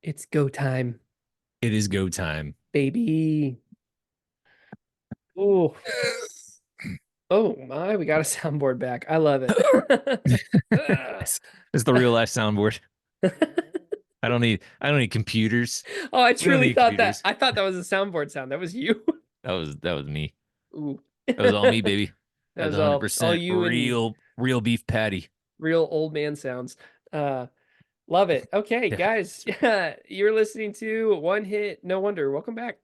It's go time, It is go time. baby. Oh, oh my, we got a soundboard back. I love it. It's, it's the real life soundboard. I don't need computers. Oh, I We don't truly need thought that. computers. I thought that was a soundboard sound. That was you. That was me. Ooh. That was all me, baby. That That's was all 100% you and real beef patty. real old man sounds. Uh, love it. Okay, Yeah. guys, you're listening to One Hit No Wonder. Welcome back.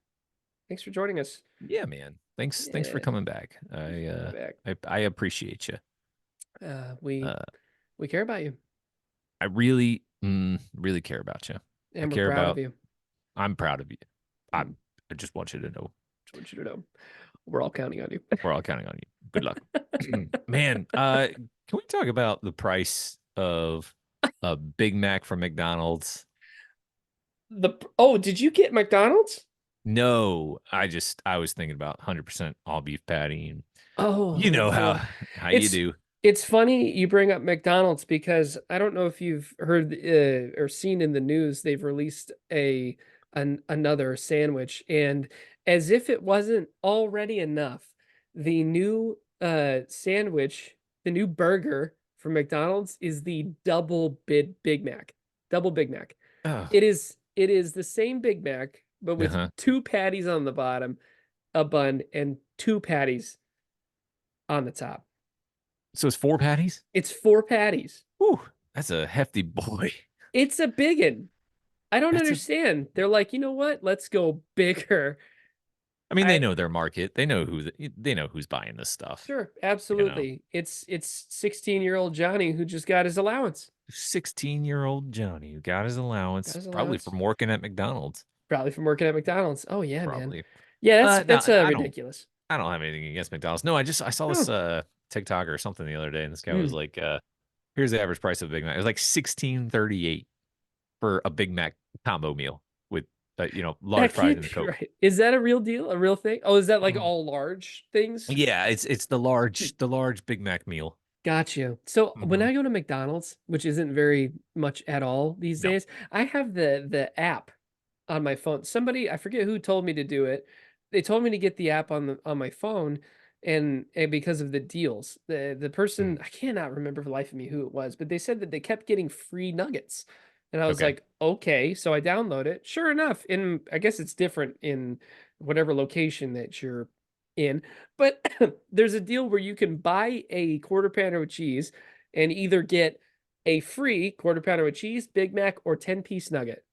Thanks for joining us. Yeah, man. Thanks for Yeah, coming back. thanks I for coming uh back. I appreciate you. Uh, we Uh we care about you, I really care about you. I and we're care proud of about you. I'm proud of you. Mm, I just want you to know just want you to know, we're all counting on you. we're all counting on you. Good luck. Man, can we talk about the price of a Big Mac from McDonald's? Did you get McDonald's? No, I was thinking about 100% all beef patty and Oh, you know 100% how off. you It's do. it's funny you bring up McDonald's because I don't know if you've heard or seen in the news they've released another sandwich, and as if it wasn't already enough, the new sandwich, the new burger from McDonald's is the double Big Mac. Double Big Mac. Oh, It is the same Big Mac but with uh-huh. two patties on the bottom, a bun, and two patties on the top. So it's four patties? It's four patties. Whew, that's a hefty boy. It's a biggin. I don't That's a understand. They're like, you know what? Let's go bigger. I mean, they I know their market. They know who's buying this stuff, Sure, you know. absolutely. It's 16-year-old Johnny who just got his allowance. 16-year-old Johnny who got his Got allowance, his probably allowance. from working at McDonald's. Probably from working at McDonald's. Oh yeah, man. Probably. Yeah, that's No, that's I don't ridiculous. I don't have anything against McDonald's. No, I saw this Oh. TikTok or something the other day, and this guy was Mm. like, here's the average price of a Big Mac. It was like 16.38 for a Big Mac combo meal with large That fries can't and a be Coke. right. Is that a real deal? A real thing? Oh, is that like all large things? Yeah, it's the large Big Mac meal. Got you. So when Hmm. I go to McDonald's, which isn't very much at all these No. days, I have the app on my phone. Somebody, I forget who told me to do it. They told me to get the app on my phone, and because of the deals. The person, Mm, I cannot remember for the life of me who it was, but they said that they kept getting free nuggets. And I was okay. like, okay, so I download it. Sure enough, in I guess it's different in whatever location that you're in, but there's a deal where you can buy a quarter pounder with cheese and either get a free quarter pounder with cheese, Big Mac, or 10-piece nugget.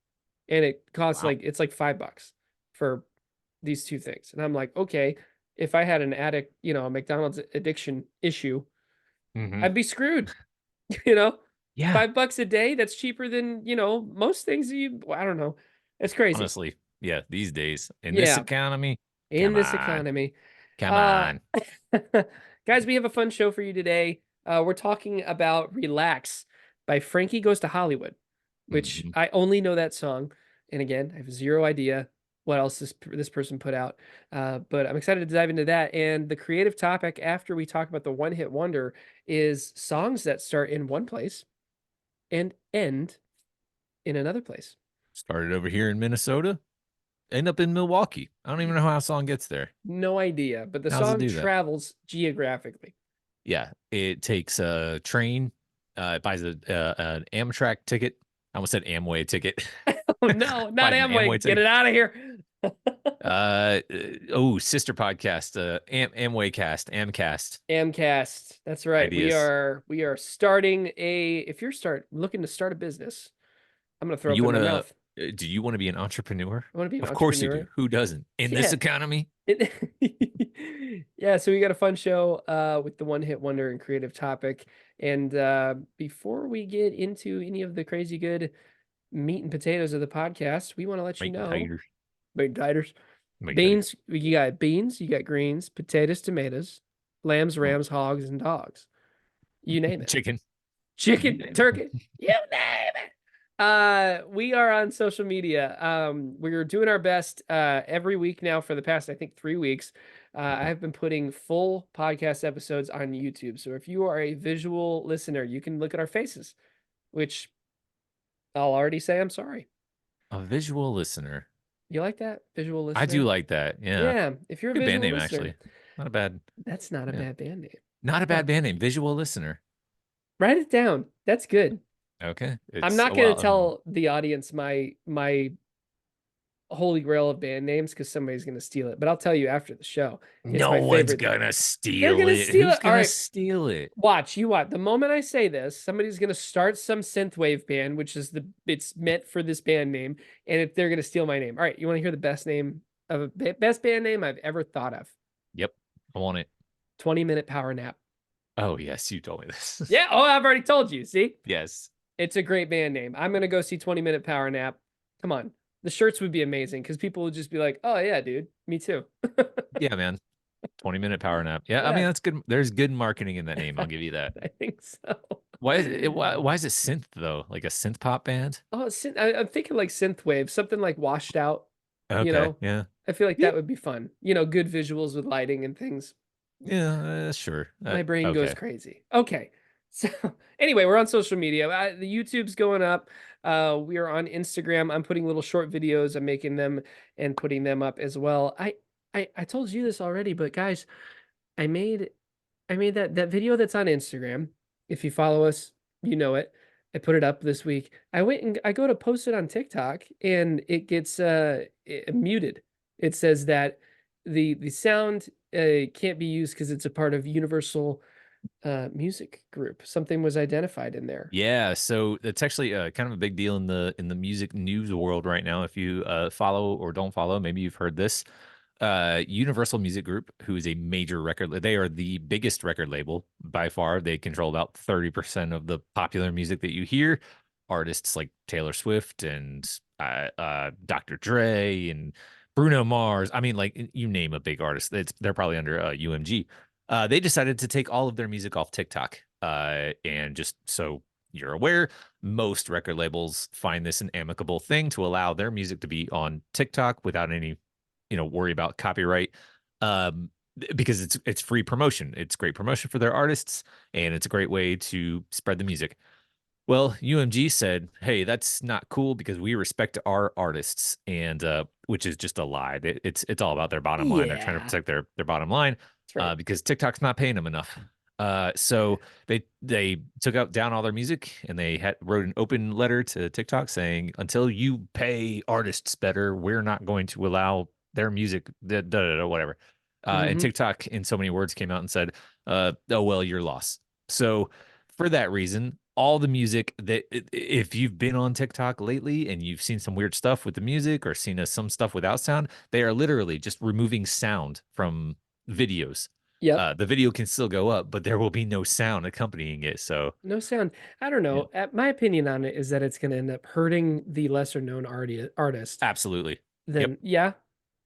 And it costs Wow. like it's like $5 for these two things. And I'm like, okay, if I had an addict, a McDonald's addiction issue, Hmm. I'd be screwed. You know, Yeah. $5 a day, that's cheaper than, most things I don't know. It's crazy. Honestly, yeah. These days in this Yeah, economy, in come this on, economy. come Uh on. guys, we have a fun show for you today. We're talking about Relax by Frankie Goes to Hollywood, which Hmm. I only know that song. And again, I have zero idea what else this person put out. But I'm excited to dive into that. And the creative topic after we talk about the one hit wonder is songs that start in one place and end in another place. Started over here in Minnesota, end up in Milwaukee. I don't even know how a song gets there. No idea, but the How does it song do that? travels geographically. Yeah, it takes a train. It buys an Amtrak ticket. I almost said Amway ticket. Oh no, not Buys an Amway Amway. Get ticket. it out of here. Sister podcast, Amway Cast, Amcast Amcast. That's right. We ideas. are we are starting a if you're looking to start a business, I'm gonna throw up You in want my to? mouth. Do you want to be an entrepreneur? I want to be an Of course you do. entrepreneur. Who doesn't? In this Yeah. economy, Yeah, so we got a fun show with the one hit wonder and creative topic. And before we get into any of the crazy good meat and potatoes of the podcast, we want to let you meat and know, taters, big titers, meat taters, beans, you got beans, you got greens, potatoes, tomatoes, lambs, mm, rams, hogs, and dogs. You name it. chicken. Chicken, turkey, you name it. We are on social media. We're doing our best every week now for the past, I think, 3 weeks. I have been putting full podcast episodes on YouTube. So if you are a visual listener, you can look at our faces, which I'll already say I'm sorry. A visual listener. You like that? Visual I do listener? like that. Yeah. Yeah, if you're a Good band visual name, listener, actually. Not a bad, that's not a yeah. bad band name. Not a Huh. bad band name. Visual listener. Write it down. That's good. Okay. I'm It's, not gonna well, tell the audience my holy grail of band names because somebody's gonna steal it. But I'll tell you after the show. It's no my one's favorite. gonna They're steal gonna it. steal Who's it. All gonna right, steal it? watch. You watch. The moment I say this, somebody's gonna start some synthwave band, which is it's meant for this band name, and if they're gonna steal my name. All right, you want to hear the best name of best band name I've ever thought of? Yep. I want it. 20-minute power nap. Oh, yes. You told me this. Yeah. Oh, I've already told you. See, Yes. it's a great band name. I'm gonna go see 20-minute power nap. Come on. The shirts would be amazing because people would just be like, "Oh yeah, dude, me too." Yeah, man. 20-minute power nap. Yeah, I mean Yeah, that's good. There's good marketing in that name. I'll give you that. I think so. Why is it synth though? Like a synth pop band? Oh, I'm thinking like synthwave, something like washed out. You Okay, know, yeah. I feel like Yeah. that would be fun. Good visuals with lighting and things. Yeah, sure. My brain goes Okay. crazy. Okay. So anyway, we're on social media. The YouTube's going up. We are on Instagram. I'm putting little short videos. I'm making them and putting them up as well. I told you this already, but guys, I made I made that video that's on Instagram. If you follow us, you know it. I put it up this week. I went and I go to post it on TikTok and it gets muted. It says that the sound can't be used because it's a part of Universal music group. Something was identified in there. Yeah, so it's actually kind of a big deal in the music news world right now. If you follow or don't follow, maybe you've heard this. Universal Music Group, who is a major they are the biggest record label by far. They control about 30% of the popular music that you hear. Artists like Taylor Swift and Dr. Dre and Bruno Mars. I mean, like you name a big artist, they're probably under UMG. They decided to take all of their music off TikTok. And just so you're aware, most record labels find this an amicable thing to allow their music to be on TikTok without any worry about copyright, because it's free promotion. It's great promotion for their artists, and it's a great way to spread the music. Well, UMG said, "Hey, that's not cool because we respect our artists," and which is just a lie. It's all about their bottom line. They're trying to Yeah, protect their bottom line, that's right. because TikTok's not paying them enough. So they took out down all their music, and they wrote an open letter to TikTok saying, "Until you pay artists better, we're not going to allow their music." Whatever. And Hmm. TikTok, in so many words, came out and said, "Oh well, you're lost." So for that reason, all the music that if you've been on TikTok lately and you've seen some weird stuff with the music or seen some stuff without sound, they are literally just removing sound from videos. Yep. The video can still go up, but there will be no sound accompanying it. So, No sound. I don't yeah, know. My opinion on it is that it's going to end up hurting the lesser known artist. absolutely. Yep. Then yeah,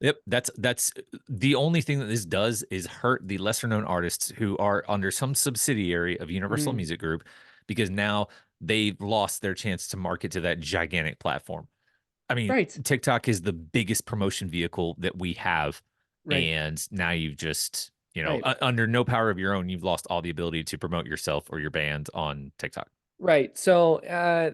Yep, that's the only thing that this does is hurt the lesser known artists who are under some subsidiary of Universal mm, Music Group, because now they've lost their chance to market to that gigantic platform. I mean, right, TikTok is the biggest promotion vehicle that we have, right, and now you've just, right. under no power of your own, you've lost all the ability to promote yourself or your band on TikTok. Right. So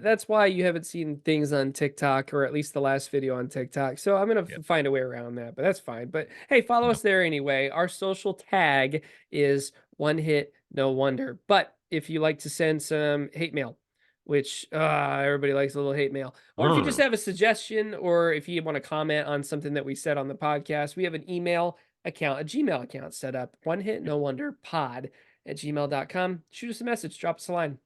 that's why you haven't seen things on TikTok, or at least the last video on TikTok. So I'm gonna Yep. find a way around that, but that's fine. But hey, follow No. us there anyway. Our social tag is one hit, no wonder. But if you like to send some hate mail, which everybody likes a little hate mail, or if you just Urgh. have a suggestion, or if you want to comment on something that we said on the podcast, we have an email account, a Gmail account set up, one hit, no wonder pod at gmail.com. Shoot us a message, drop us a line.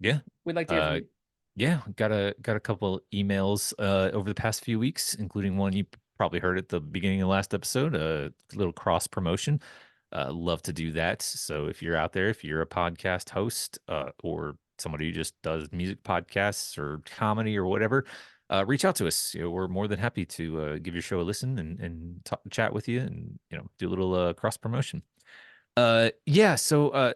Yeah. We'd like to hear from Uh, you. yeah, got a couple emails over the past few weeks, including one you probably heard at the beginning of the last episode, a little cross promotion. Love to do that. So if you're out there, if you're a podcast host, or somebody who just does music podcasts or comedy or whatever, reach out to us. We're more than happy to give your show a listen and chat with you, and do a little cross promotion. Yeah, so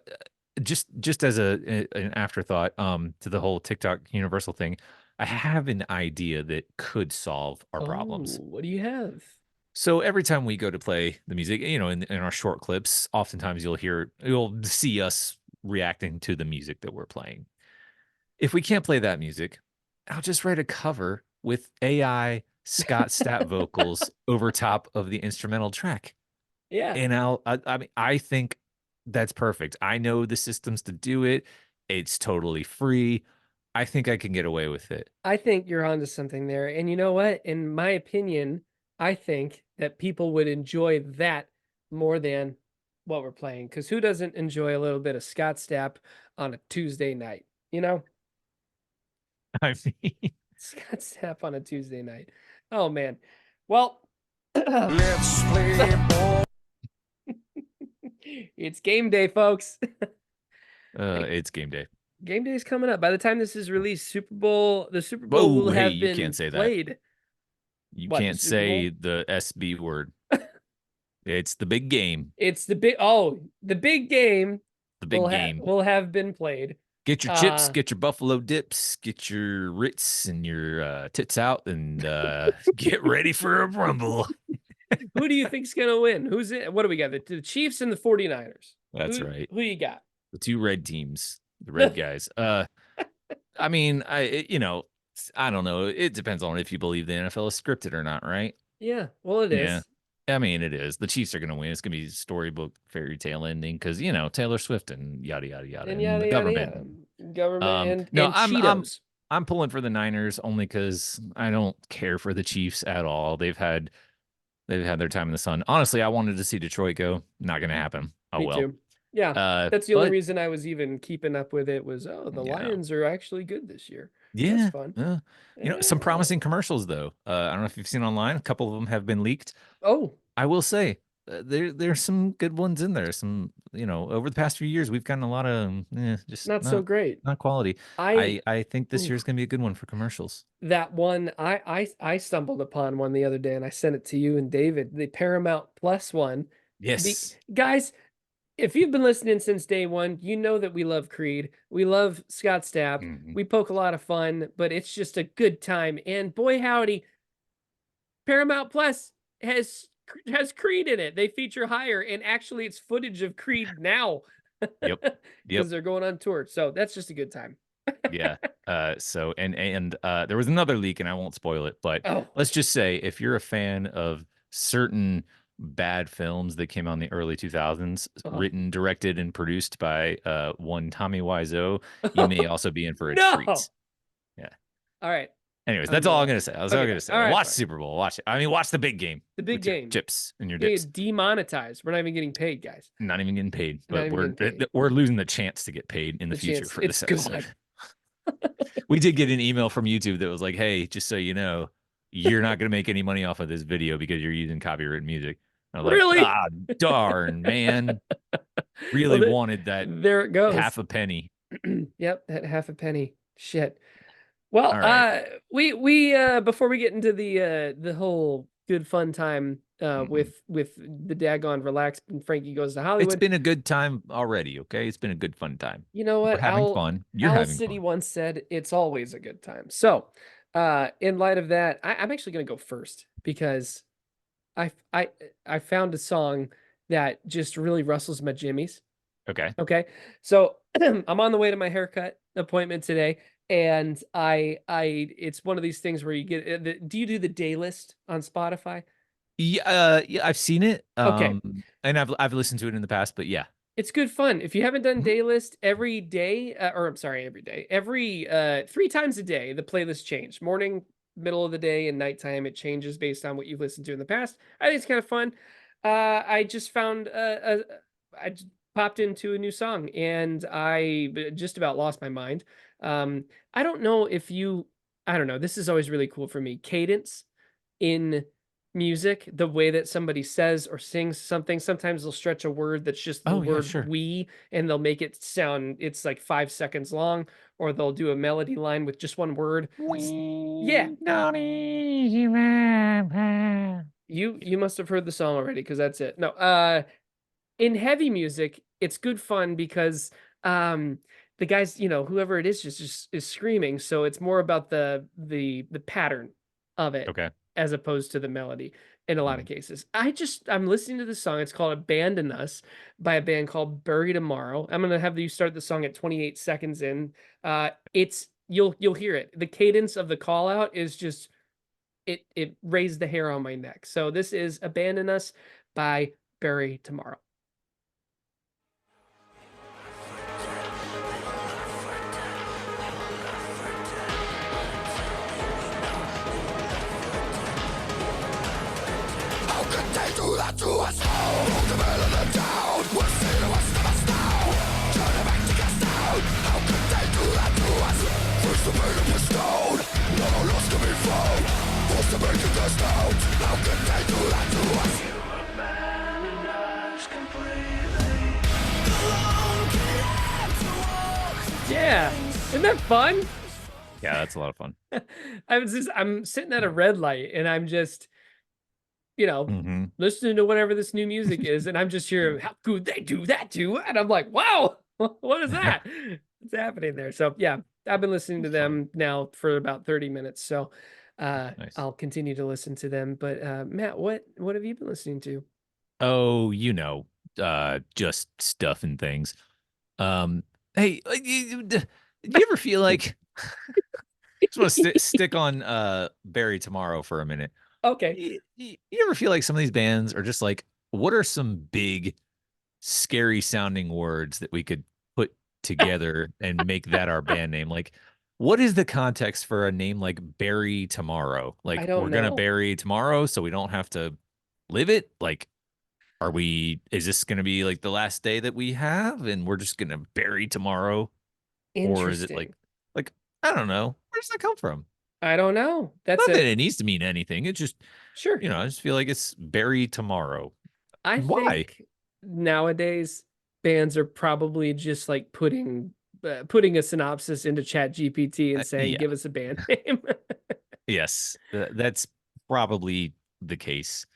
just as an afterthought, to the whole TikTok universal thing, I have an idea that could solve our Oh, problems. what do you have? So every time we go to play the music, in our short clips, oftentimes you'll see us reacting to the music that we're playing. If we can't play that music, I'll just write a cover with AI Scott Stapp vocals over top of the instrumental track. Yeah. And I mean, I think that's perfect. I know the systems to do it. It's totally free. I think I can get away with it. I think you're onto something there. And you know what? In my opinion, I think that people would enjoy that more than what we're playing. Because who doesn't enjoy a little bit of Scott Stapp on a Tuesday night? You know, I mean, Scott Stapp on a Tuesday night. Oh man. Well, Let's play ball. it's game day, folks. it's game day. Game day is coming up. By the time this is released, the Super Bowl will Whoa, hey, have you been can't say that. played. You What, the can't Super say Bowl? the SB word. It's the big game. It's the big game The big game. will have been played. Get your chips, Uh, get your buffalo dips, get your Ritz and your tits out, and get ready for a rumble. who do you think's gonna win? Who's it? What do we got? The Chiefs and the 49ers. That's right. Who you got? The two red teams, the red guys. I mean, I don't know. It depends on if you believe the NFL is scripted or not, right? Yeah, well it Yeah. is. I mean, it is. The Chiefs are going to win. It's going to be storybook fairy tale ending because Taylor Swift and yada yada yada And and the yada yada government. yada. Government No, and Cheetos. I'm pulling for the Niners only because I don't care for the Chiefs at all. They've had their time in the sun. Honestly, I wanted to see Detroit go. Not going to happen. Oh Me well. too. Yeah. That's the only But reason I was even keeping up with it was, oh, the yeah, Lions are actually good this year. That's yeah. fun. Some promising commercials though. I don't know if you've seen online. A couple of them have been leaked. Oh, I will say there's some good ones in there. Some over the past few years we've gotten a lot of just not so great. not quality. I I think this year's oof, gonna be a good one for commercials. that one I stumbled upon one the other day and I sent it to you and David, the Paramount Plus one. Yes. Guys, if you've been listening since day one, you know that we love Creed. We love Scott Stapp. Mhm. We poke a lot of fun, but it's just a good time. And boy, howdy, Paramount Plus has Creed in it. They feature higher, and actually, it's footage of Creed now Yep. because Yep. they're going on tour. So that's just a good time. Yeah. So and there was another leak, and I won't spoil it, but Oh, let's just say if you're a fan of certain bad films that came out in the early 2000s, uh-huh. written, directed, and produced by one Tommy Wiseau, you may also be in for a No. treat. Yeah. All right. Anyways, I'm that's all I'm gonna. gonna say. That's all I'm Okay, gonna fine. All say. right, Watch fine. Super Bowl. Watch it. I mean, watch the big game The big with your game. chips and your You dips. get demonetized. We're not even getting paid, guys. Not even getting paid, Not but even getting paid. we're losing the chance to get paid in the The future chance for it's this episode. gone. We did get an email from YouTube that was like, "Hey, just so you know, you're not going to make any money off of this video because you're using copyrighted music." I was like, Really? "Ah, darn, man. Well, Really wanted that there it goes. half a penny." Yep, that half a penny. Shit. All Well, right. we before we get into the whole good fun time Mhm. with the daggone relax and Frankie Goes to It's Hollywood. been a good time already, okay? It's been a good fun time. You know We're what? having fun. You're Owl having City fun. once said it's always a good time. So, in light of that, I'm actually gonna go first because I I I found a song that just really rustles my jimmies. Okay. Okay. So I'm on the way to my haircut appointment today, and I it's one of these things where you get do you do the day list on Spotify? Yeah, I've seen it. Okay. And I've listened to it in the past, but yeah. It's good fun. If you haven't done Mhm. day list every day, or I'm sorry, every day, every 3 times a day, the playlist change. Morning, middle of the day, and nighttime. It changes based on what you've listened to in the past. I think it's kind of fun. I just found I just popped into a new song and just about lost my mind. I don't know if you, I don't know. This is always really cool for me. Cadence in music, the way that somebody says or sings something. Sometimes they'll stretch a word that's just the Oh, yeah, word sure. we, and they'll make it sound it's like 5 seconds long, or they'll do a melody line with just one word. Yeah, We don't easy man. you must have heard the song already because that's it. No, in heavy music, it's good fun because the guys, whoever it is just is screaming, so it's more about the pattern of it Okay. as opposed to the melody in a lot of Mhm. cases. I'm listening to the song. It's called Abandon Us by a band called Bury Tomorrow. I'm gonna have you start the song at 28 seconds in. It's you'll hear it. The cadence of the call out is just it raised the hair on my neck. So this is Abandon Us by Bury Tomorrow. How could they do that to us? Walk the middle of the town. We'll see the rest of us now. Turn it back to cast down. How could they do that to us? First the pain of the stone. No loss can be found. Forced to make it cast out. How could they do that to us? You abandoned us completely. Alone can have to walk. Yeah, isn't that fun? Yeah, that's a lot of fun. I'm sitting at a red light and I'm just, you know, Hmm. listening to whatever this new music is, and I'm just hearing, how could they do that to? And I'm like, wow, what is that? What's happening there? So yeah, I've been listening to them now for about 30 minutes. So Nice. I'll continue to listen to them. But Matt, what have you been listening to? Oh, just stuff and things. Hey, do you ever feel like just want to stick on Barry Tomorrow for a minute? Okay. You ever feel like some of these bands are just like, what are some big, scary sounding words that we could put together and make that our band name? Like, what is the context for a name like Bury Tomorrow? I Like, don't we're gonna know. bury tomorrow so we don't have to live it? Like, is this gonna be like the last day that we have and we're just gonna bury tomorrow? Or is it Interesting. like, I don't know. Where does that come from? I don't know. That's Not that a it needs to mean anything. It just, sure. I just feel like it's bury tomorrow. I Why? think nowadays bands are probably just like putting a synopsis into Chat GPT and saying, Yeah. "Give us a band name." Yes. That's probably the case.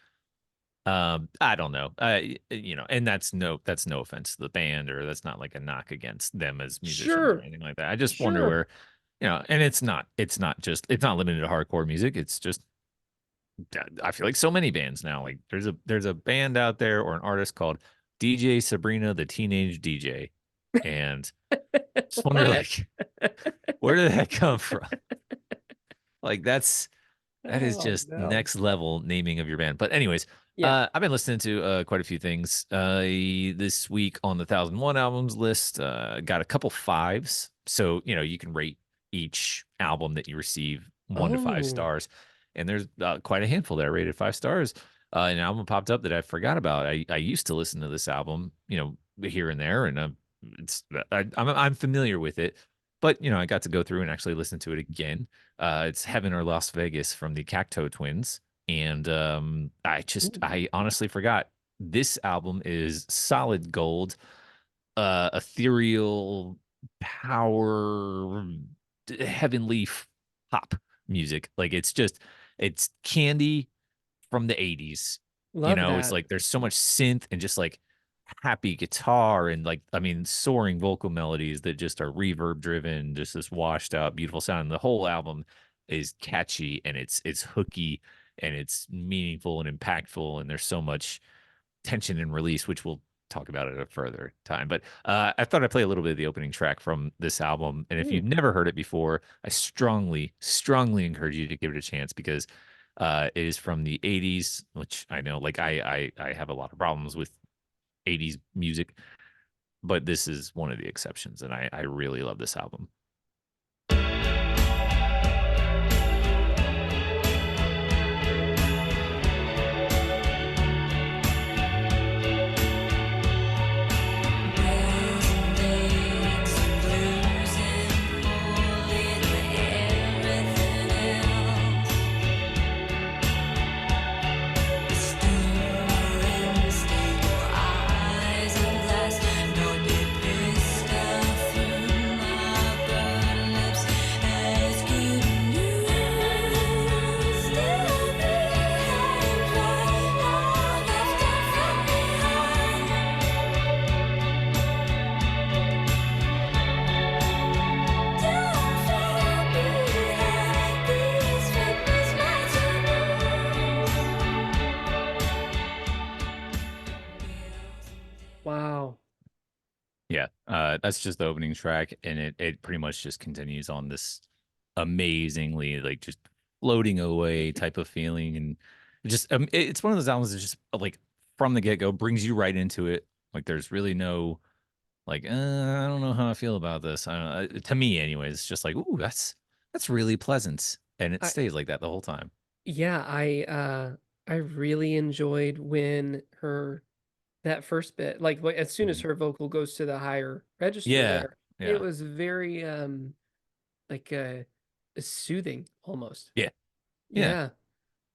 I don't know. And that's no offense to the band, or that's not like a knock against them as musicians or Sure, anything like that. I just wonder sure. where, and it's not limited to hardcore music. It's just I feel like so many bands now. Like there's a band out there or an artist called DJ Sabrina the Teenage DJ, and just wonder What? like where did that come from? Like that is Oh just no. next level naming of your band. But anyways, Yeah. I've been listening to quite a few things this week on the 1001 albums list. Got a couple fives, so you can rate each album that you receive 1 to 5 Oh, stars, and there's quite a handful that I rated 5 stars. An album popped up that I forgot about. I used to listen to this album, here and there, and I'm familiar with it, but I got to go through and actually listen to it again. It's Heaven or Las Vegas from the Cacto Twins. And ooh, I honestly forgot. This album is solid gold, ethereal power, heavenly pop music. Like it's candy from the 80s. love It's that. like there's so much synth and just like happy guitar and like soaring vocal melodies that just are reverb driven, just this washed out beautiful sound. The whole album is catchy and it's hooky and it's meaningful and impactful, and there's so much tension and release, which we'll talk about at a further time. But I thought I'd play a little bit of the opening track from this album, and if Mm, you've never heard it before, I strongly encourage you to give it a chance, because it is from the 80s, which I know, like I have a lot of problems with 80s music, but this is one of the exceptions, and I really love this album. wow. Yeah, that's just the opening track, and it pretty much just continues on this amazingly, like, just floating away type of feeling, and just it's one of those albums that just like from the get go brings you right into it. Like there's really no like I don't know how I feel about this. I don't know. To me, anyways, it's just like ooh, that's really pleasant, and it I stays like that the whole time. yeah, I really enjoyed when her that first bit, like as soon as Mhm. her vocal goes to the higher register Yeah, there, it yeah, was very like soothing almost. yeah, yeah. Yeah,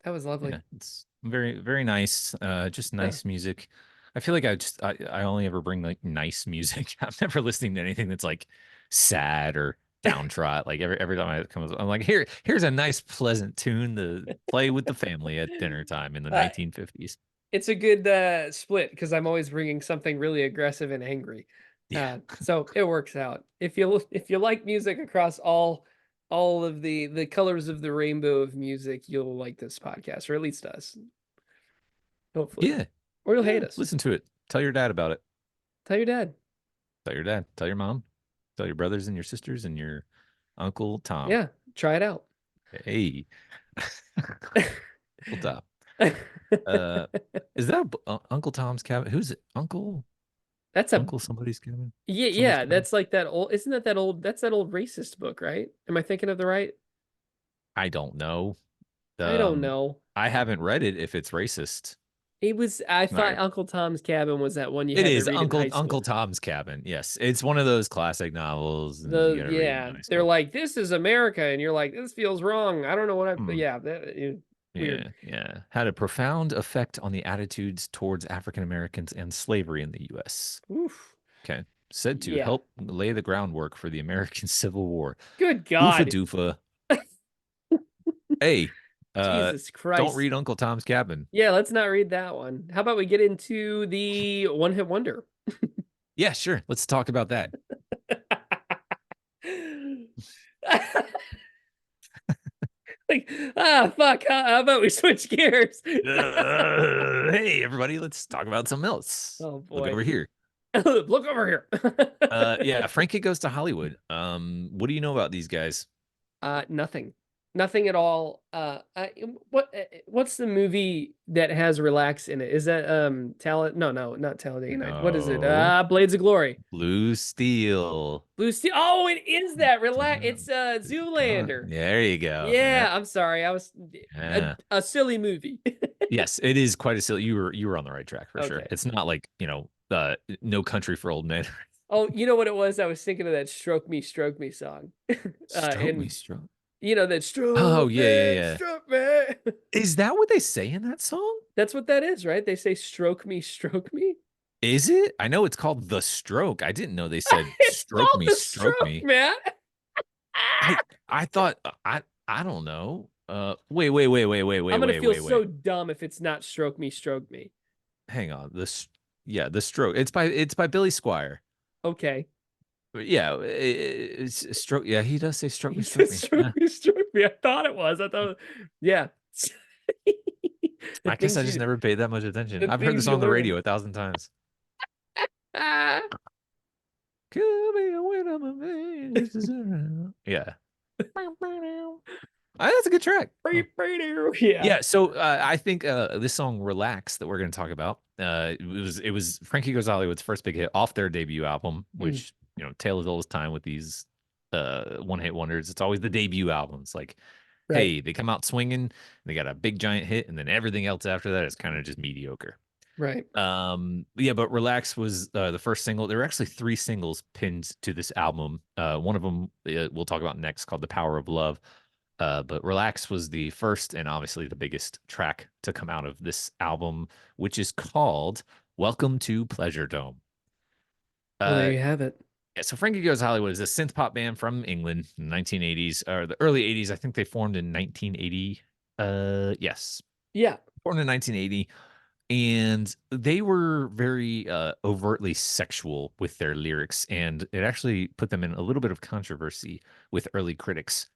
that was Yeah, lovely. it's very, very nice. Just Yeah. nice music. I feel like I only ever bring like nice music. I'm never listening to anything that's like sad or downtrodden. Like every time I come, I'm like, here's a nice, pleasant tune to play with the family at dinner time in the Uh, 1950s. it's a good split because I'm always bringing something really aggressive and angry. Yeah, So it works out. If you like music across all of the colors of the rainbow of music, you'll like this podcast, or at least us, hopefully. yeah, Or you'll hate yeah. us. Listen to it. Tell your dad about it. Tell your dad. Tell your dad. Tell your mom. Tell your brothers and your sisters and your Uncle Tom. Yeah, try it out. Hey, Uncle Tom. Uh, is that Uncle Tom's cabin? Who's it? That's a Uncle somebody's cabin? yeah, Somebody's yeah, cabin? that's like that old, isn't that that old, that's that old racist book, right? Am I thinking of the right? I don't know. I don't Um, know. I haven't read it if it's racist. I All thought right. Uncle Tom's Cabin was that one you It had to is read in high Uncle school. Tom's Cabin. Yes. It's one of those classic novels and you gotta read in Yeah, high they're school. like, this is America, and you're like, this feels wrong. I don't know what Hmm. yeah, weird. Yeah, yeah. Had a profound effect on the attitudes towards African Americans and slavery in the US. Oof. Okay. Said to Yeah. help lay the groundwork for the American Civil War. Good Oofa God. doofa. Hey, Jesus don't Christ. read Uncle Tom's Cabin. Yeah, let's not read that one. How about we get into the one hit wonder? Yeah, sure. Let's talk about that. Like, fuck. How about we switch gears? Hey, everybody, let's talk about something else. Oh Look boy. over here. Look over here. Yeah, Frankie Goes to Hollywood. What do you know about these guys? Nothing. Nothing at all. What's the movie that has relax in it? Is that Talent? No, no, not Talladega Nights. What is it? No, Blades of Glory. Blue Steel. Blue Steel. Oh, it is that. Relax. It's Zoolander. There you go. Yeah, Yep. I'm sorry. I was Yeah. a silly movie. Yes, it is quite a silly. You were on the right track for sure. Okay. It's not like, No Country for Old Men. Oh, you know what it was? I was thinking of that Stroke Me song. Stroke me, And stroke. you know that Oh, yeah, yeah, yeah. stroke me. Is that what they say in that song? That's what that is, right? They say stroke me, stroke me. Is it? I know it's called The Stroke. I didn't know they said It's called the stroke stroke, me. man. I thought I don't know. Wait, I'm gonna feel so wait. dumb if it's not stroke me, stroke me. Hang on. Yeah, The Stroke. It's by Billy Squire. Okay. But yeah, it's stroke. Yeah, he does say stroke He me, said stroke me. Yeah. stroke me. I thought it was. I thought, yeah. The I guess I things just you, never paid that much attention. the I've heard things this you on the radio learn. 1,000 times. Ah. Could be a win of my face. Yeah. That's a good track. Huh. Yeah. Yeah, so I think this song "Relax" that we're going to talk about, it was Frankie Goes to Hollywood's first big hit off their debut album, Mm, which tale as old as time with these one-hit wonders. It's always the debut album. It's like, right. hey, they come out swinging, they got a big giant hit, and then everything else after that is kind of just mediocre. Right. Yeah, but "Relax" was the first single. There were actually 3 singles pinned to this album. One of them we'll talk about next, called "The Power of Love." But "Relax" was the first and obviously the biggest track to come out of this album, which is called "Welcome to Pleasure Dome." Well, there Uh, you have it. yeah, so Frankie Goes to Hollywood is a synth pop band from England in the 1980s or the early 80s. I think they formed in 1980. Yes, Yeah. formed in 1980. And they were very overtly sexual with their lyrics, and it actually put them in a little bit of controversy with early critics.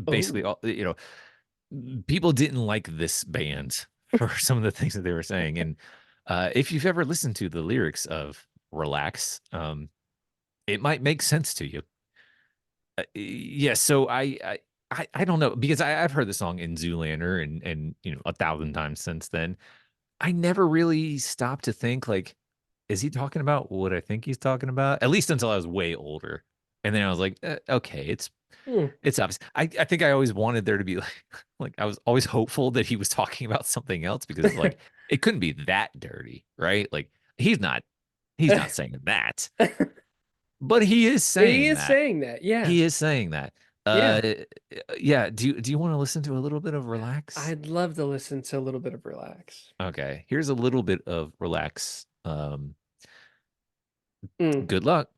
Basically, Oh, people didn't like this band for some of the things that they were saying. And if you've ever listened to the lyrics of "Relax," it might make sense to you. Yeah, so I I don't know because I've heard the song in Zoolander and 1,000 times since then. I never really stopped to think like, is he talking about what I think he's talking about? At least until I was way older, and then I was like, okay, Hmm. it's obvious. I think I always wanted there to be like like I was always hopeful that he was talking about something else because like it couldn't be that dirty, right? Like he's not saying that, but he is He saying is that. saying that. Yeah. He is saying that. Yeah. Yeah. Do you want to listen to a little bit of Relax? I'd love to listen to a little bit of Relax. Okay, here's a little bit of Relax. Mm. Good luck.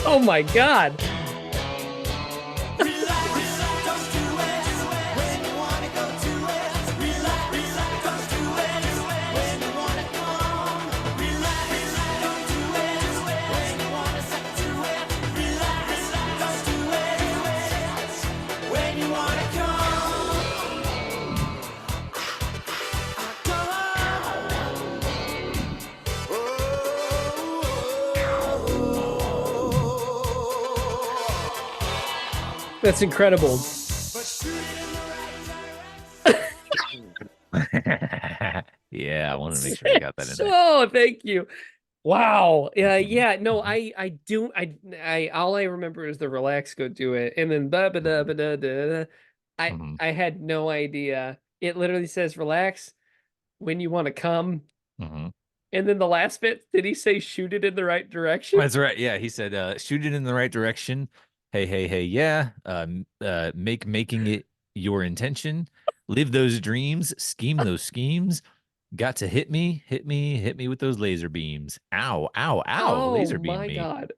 Oh my God. That's incredible. Yeah, I wanted to make sure you got that in there. So thank you. Wow. Yeah, Mhm, yeah. No, mhm, I do I all I remember is the Relax Go Do It. And then ba ba da mhm, ba da da. I mhm, I had no idea. It literally says relax when you want to come. mhm. And then the last bit, did he say shoot it in the right direction? That's right. Yeah, he said, "Shoot it in the right direction." Hey, hey, hey, yeah. Making it your intention. Live those dreams. Scheme those schemes. Got to hit me, hit me, hit me with those laser beams. Ow, ow, ow! Oh Laser beam my me. God.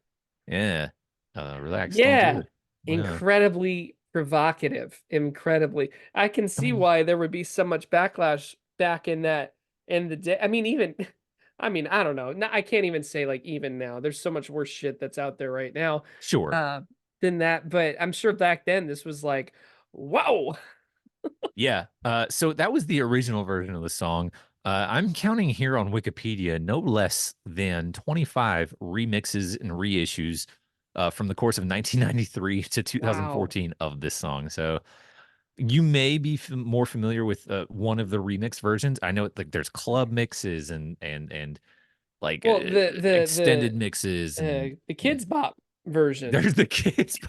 Yeah. Relax. Don't do Yeah. it. Yeah. Incredibly provocative. Incredibly. I can see Um, why there would be so much backlash back in that in the day. I mean, even I mean, I don't know. No, I can't even say like even now. There's so much worse shit that's out there right now sure. uh than that. But I'm sure back then this was like, whoa. Yeah. So that was the original version of the song. I'm counting here on Wikipedia no less than 25 remixes and reissues from the course of 1993 to Wow. 2014 of this song. So you may be more familiar with one of the remix versions. I know like there's club mixes and like Well, extended mixes and the Kids Bop version. there's the kids.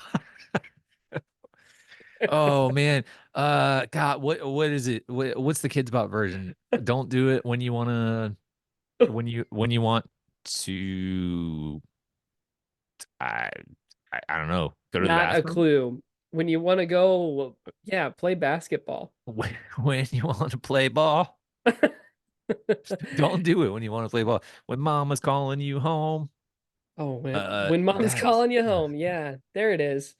Oh man. God, what is it? What's the kids about version? Don't do it when you wanna when you want to I I don't know, go to the Not a bathroom? clue. When you want to go, yeah, play basketball. When you want to play ball. Don't do it when you want to play ball. When mama's calling you home. Oh, when mom's That's calling you home. Yeah, there it is.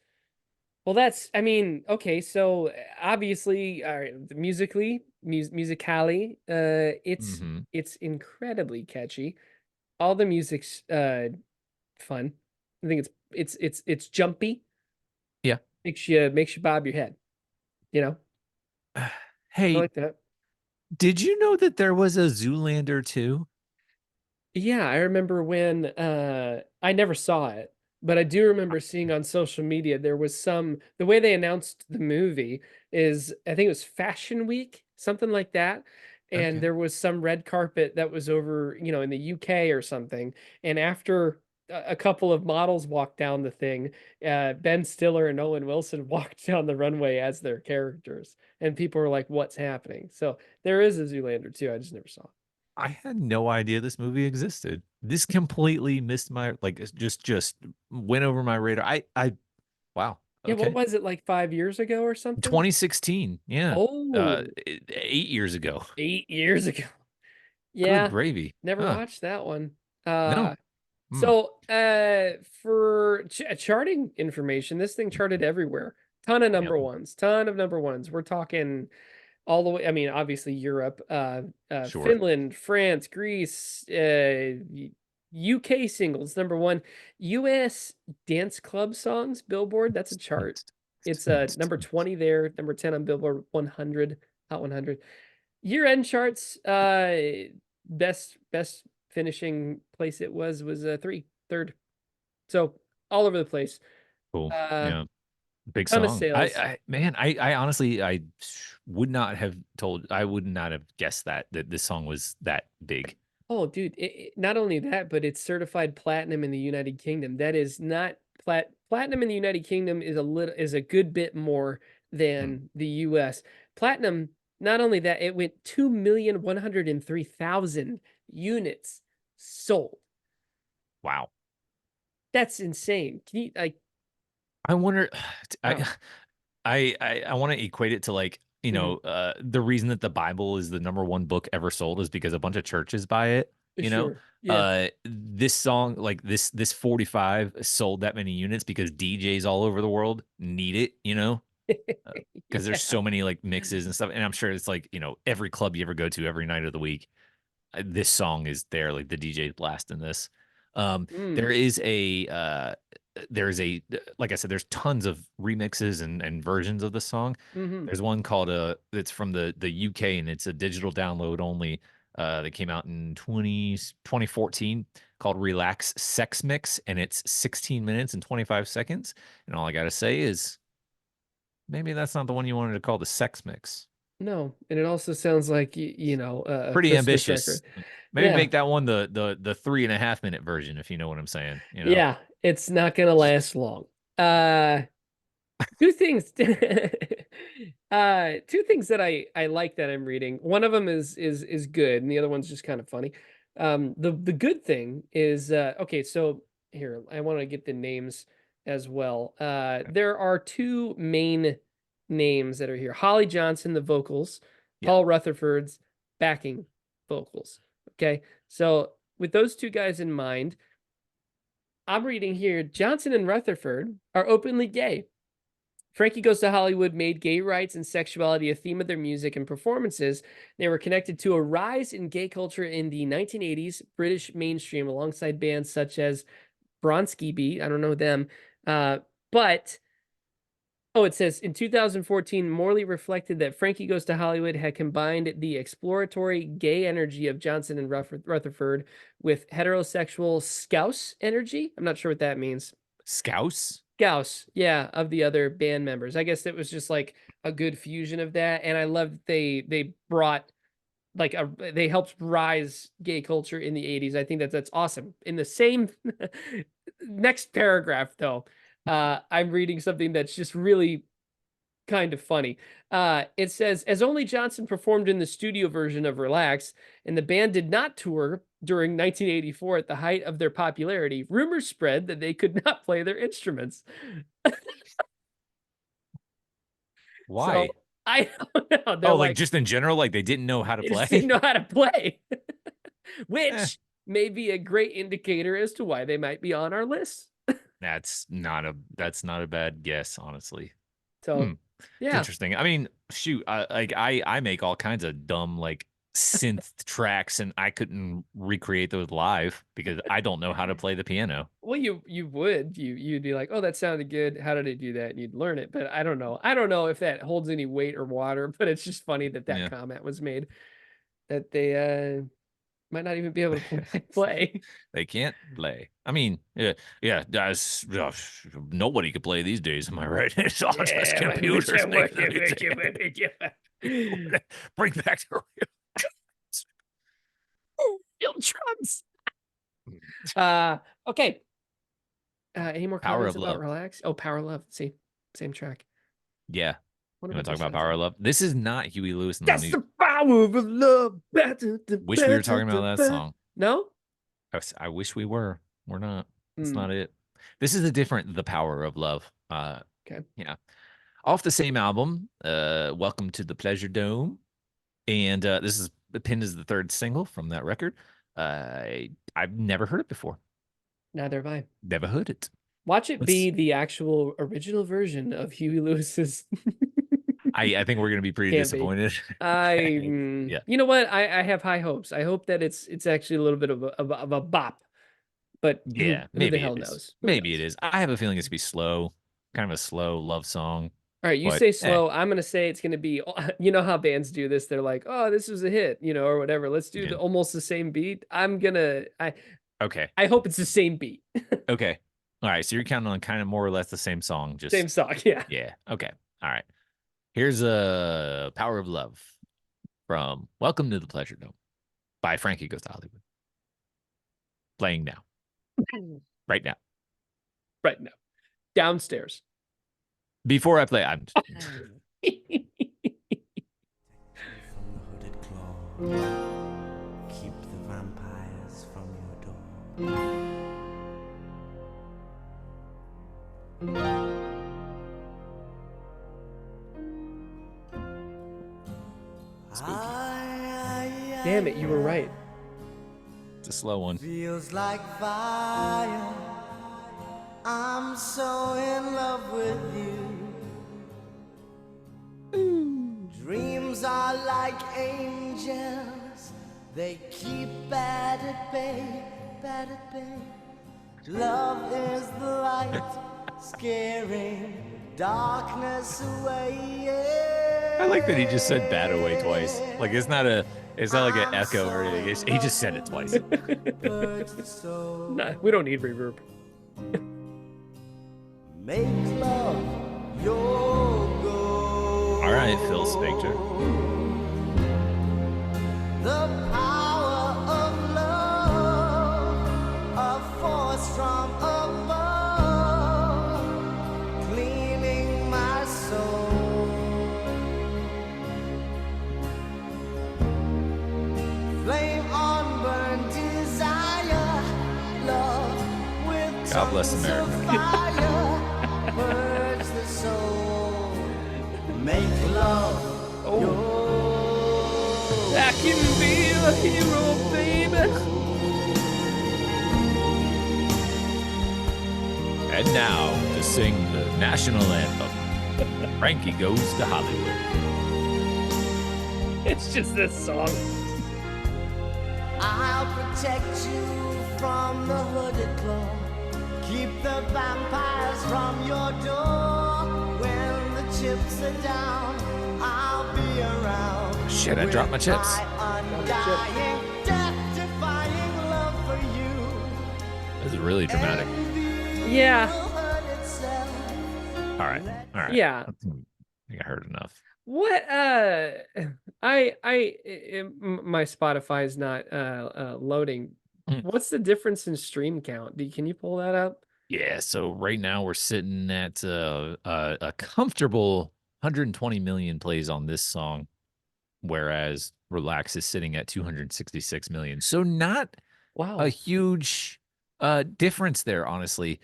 Well, I mean, okay, so obviously, musically, mhm. it's incredibly catchy. All the music's fun. I think it's jumpy. Yeah. Makes you bob your head. You know, I Hey, like that. did you know that there was a Zoolander too? Yeah, I remember when I never saw it, but I do remember seeing on social media there was the way they announced the movie is I think it was Fashion Week, something like that. And Okay. there was some red carpet that was over, in the UK or something. And after a couple of models walked down the thing, Ben Stiller and Owen Wilson walked down the runway as their characters. And people were like, what's happening? So there is a Zoolander too. I just never saw it. I had no idea this movie existed. This completely missed my like it's just went over my radar. I wow. Yeah, what Okay. was it, like 5 years ago or something? 2016. Yeah. Oh, 8 years ago. 8 years ago. Good Yeah, gravy. never Huh. watched that one. No. Hmm. So, for charting information, this thing charted everywhere. Ton of Yep. number ones, ton of number ones. We're talking all the way. I mean, obviously Europe, Sure. Finland, France, Greece, UK singles number one, US dance club songs, Billboard. That's a chart. It's number 20 there, number 10 on Billboard 100, Hot 100. Year-end charts, best finishing place it was third. So all over the place. Cool. Uh, Yeah. Big ton of song. sales. I honestly would not have I would not have guessed that this song was that big. Oh, dude, not only that, but it's certified platinum in the United Kingdom. That is not platinum in the United Kingdom is a good bit more Hmm. than the US. Platinum, not only that, it went 2,103,000 units sold. Wow. That's insane. Can you like I wonder I wow. I want to equate it to like, Mhm. the reason that the Bible is the number one book ever sold is because a bunch of churches buy it, you know? Sure. Yeah. This song, like this 45 sold that many units because DJs all over the world need it, because there's Yeah. so many like mixes and stuff. And I'm sure it's like, every club you ever go to every night of the week, this song is there, like the DJ blasting this. Mm. There is like I said, there's tons of remixes and versions of the song. Mhm. There's one called it's from the UK and it's a digital download only that came out in 2014 called Relax Sex Mix, and it's 16 minutes and 25 seconds. And all I gotta say is maybe that's not the one you wanted to call the sex mix. No, and it also sounds like a Pretty Christmas record. ambitious. Maybe Yeah. make that one the 3.5 minute version, if you know what I'm saying. Yeah, it's not gonna last long. Uh two things two things that I like that I'm reading. One of them is good and the other one's just kind of funny. The good thing is okay, so here, I want to get the names as well. There are two main names that are here. Holly Johnson, the vocals, Yeah. Paul Rutherford's backing vocals. Okay. So with those two guys in mind, I'm reading here Johnson and Rutherford are openly gay. Frankie Goes to Hollywood made gay rights and sexuality a theme of their music and performances. They were connected to a rise in gay culture in the 1980s British mainstream alongside bands such as Bronski Beat. I don't know them. But it says in 2014, Morley reflected that Frankie Goes to Hollywood had combined the exploratory gay energy of Johnson and Rutherford with heterosexual scouse energy. I'm not sure what that means. Scouse? Scouse, yeah, of the other band members. I guess it was just like a good fusion of that. And I love that they brought they helped rise gay culture in the 80s. I think that's awesome. In the same next paragraph though, I'm reading something that's just really kind of funny. It says, as only Johnson performed in the studio version of Relax, and the band did not tour during 1984 at the height of their popularity, rumors spread that they could not play their instruments. So Why? I don't know. They're Oh, like like, just in general, like they didn't know how to they just didn't play? know how to play, Eh, which may be a great indicator as to why they might be on our list. that's not a bad guess, honestly. Hmm. So, It's yeah. interesting. I mean, shoot, I make all kinds of dumb like synth tracks and I couldn't recreate those live because I don't know how to play the piano. Well, you would you'd be like, oh, that sounded good. How did I do that? And you'd learn it. But I don't know. I don't know if that holds any weight or water. But it's just funny that that Yeah. comment was made that they might not even be able to play. They can't play. I mean, yeah, that's nobody could play these days. Am I right? It's all just Yeah, computers making the music. Bring back the real drums. real Okay. Any more Power comments of about Love. Relax? Oh, Power Love. See, same track. Yeah. What You want about to talk this about sounds Power of like? Love? This is not Huey Lewis and the That's News. the power of love. Wish we were talking about that song. No? I wish we were. We're not. That's Mm, not it. This is a different The Power of Love. okay. Yeah. Off the same album, Welcome to the Pleasure Dome. And this is pinned as the third single from that record. I've never heard it before. Neither have I. Never heard it. Watch it Let's be the actual original version of Huey Lewis's. I think we're gonna be pretty Can't be. disappointed. Yeah. You know what? I have high hopes. I hope that it's actually a little bit of a bop, but Yeah, who the maybe hell it is. knows? Who Maybe it knows? is. I have a feeling it's gonna be slow, kind of a slow love song. All right, you But say slow. I'm gonna say it's gonna be. You know how bands do this? They're like, "Oh, this was a hit," or whatever. Let's do yeah. almost the same beat. Okay. I hope it's the same beat, Okay. All right. So you're counting on kind of more or less the same song. same Just song. Yeah. yeah. Okay. All right. Here's a Power of Love from Welcome to the Pleasure Dome by Frankie Goes to Hollywood. Playing now. Right now. Right now, downstairs. Before I play, I'm From the hooded claw, keep the vampires from your door. Damn it, you were right. it's a slow one. Feels like fire. I'm so in love with you. Dreams are like angels. They keep bad at bay, bad at bay. Love is the light, scaring darkness away. Yeah. I like that he just said bad away twice. Like it's not like an echo or anything. He just said it twice. Purge the soul. Nah, we don't need reverb. Make love your goal. All right, Phil Spector. The power of love, a force from above, cleaning my soul. Flame on burn desire, love with God bless tongues of America. fire, purge the soul, make love I can be a hero, baby. And now to sing the national anthem, Frankie Goes to Hollywood. It's just this song. I'll protect you from the hooded claw. Keep the vampires from your door. When the chips are down, I'll be around. Shit, I dropped my chips. My undying, death-defying love for you. This is really dramatic. Yeah. Will hurt itself. All right. Yeah. I think I heard enough. What my Spotify is not loading. Hmm. What's the difference in stream count? Can you pull that up? Yeah, so right now we're sitting at a comfortable 120 million plays on this song, whereas Relax is sitting at 266 million. So not Wow. a huge difference there, honestly.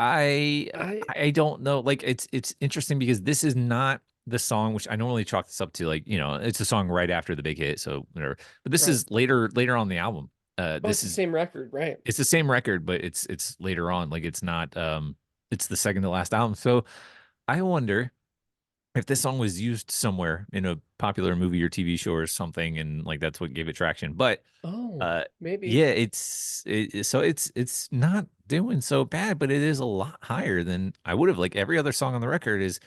I don't know. Like it's interesting because this is not the song which I normally chalk this up to, like, it's a song right after the big hit, so whatever. But this Right. is later on the album. Oh, This it's the is same record, right? it's the same record, but it's later on. Like it's not it's the second to last album. So I wonder if this song was used somewhere in a popular movie or TV show or something, and like that's what gave it traction. But Oh, maybe. yeah, so it's not doing so bad, but it is a lot higher than I would have. Like every other song on the record is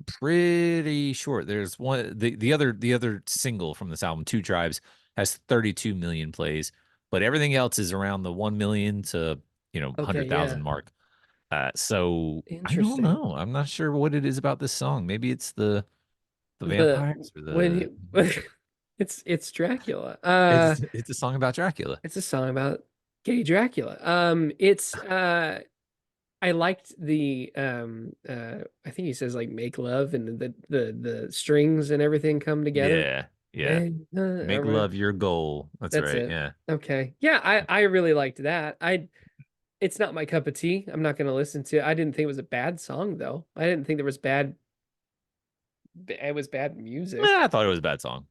pretty short. There's one the other single from this album, Two Tribes, has 32 million plays, but everything else is around the 1 million to Okay, 100,000 yeah. mark. So I don't Interesting. know. I'm not sure what it is about this song. Maybe it's the vampires or the It's Dracula. it's a song about Dracula. It's a song about gay Dracula. I liked the I think he says like make love and the strings and everything come together. Yeah. Yeah. Make Or love your goal. That's that's right. it. Yeah. Okay. Yeah, I really liked that. It's not my cup of tea. I'm not gonna listen to it. I didn't think it was a bad song though. I didn't think there was bad it was bad music. I thought it was a bad song.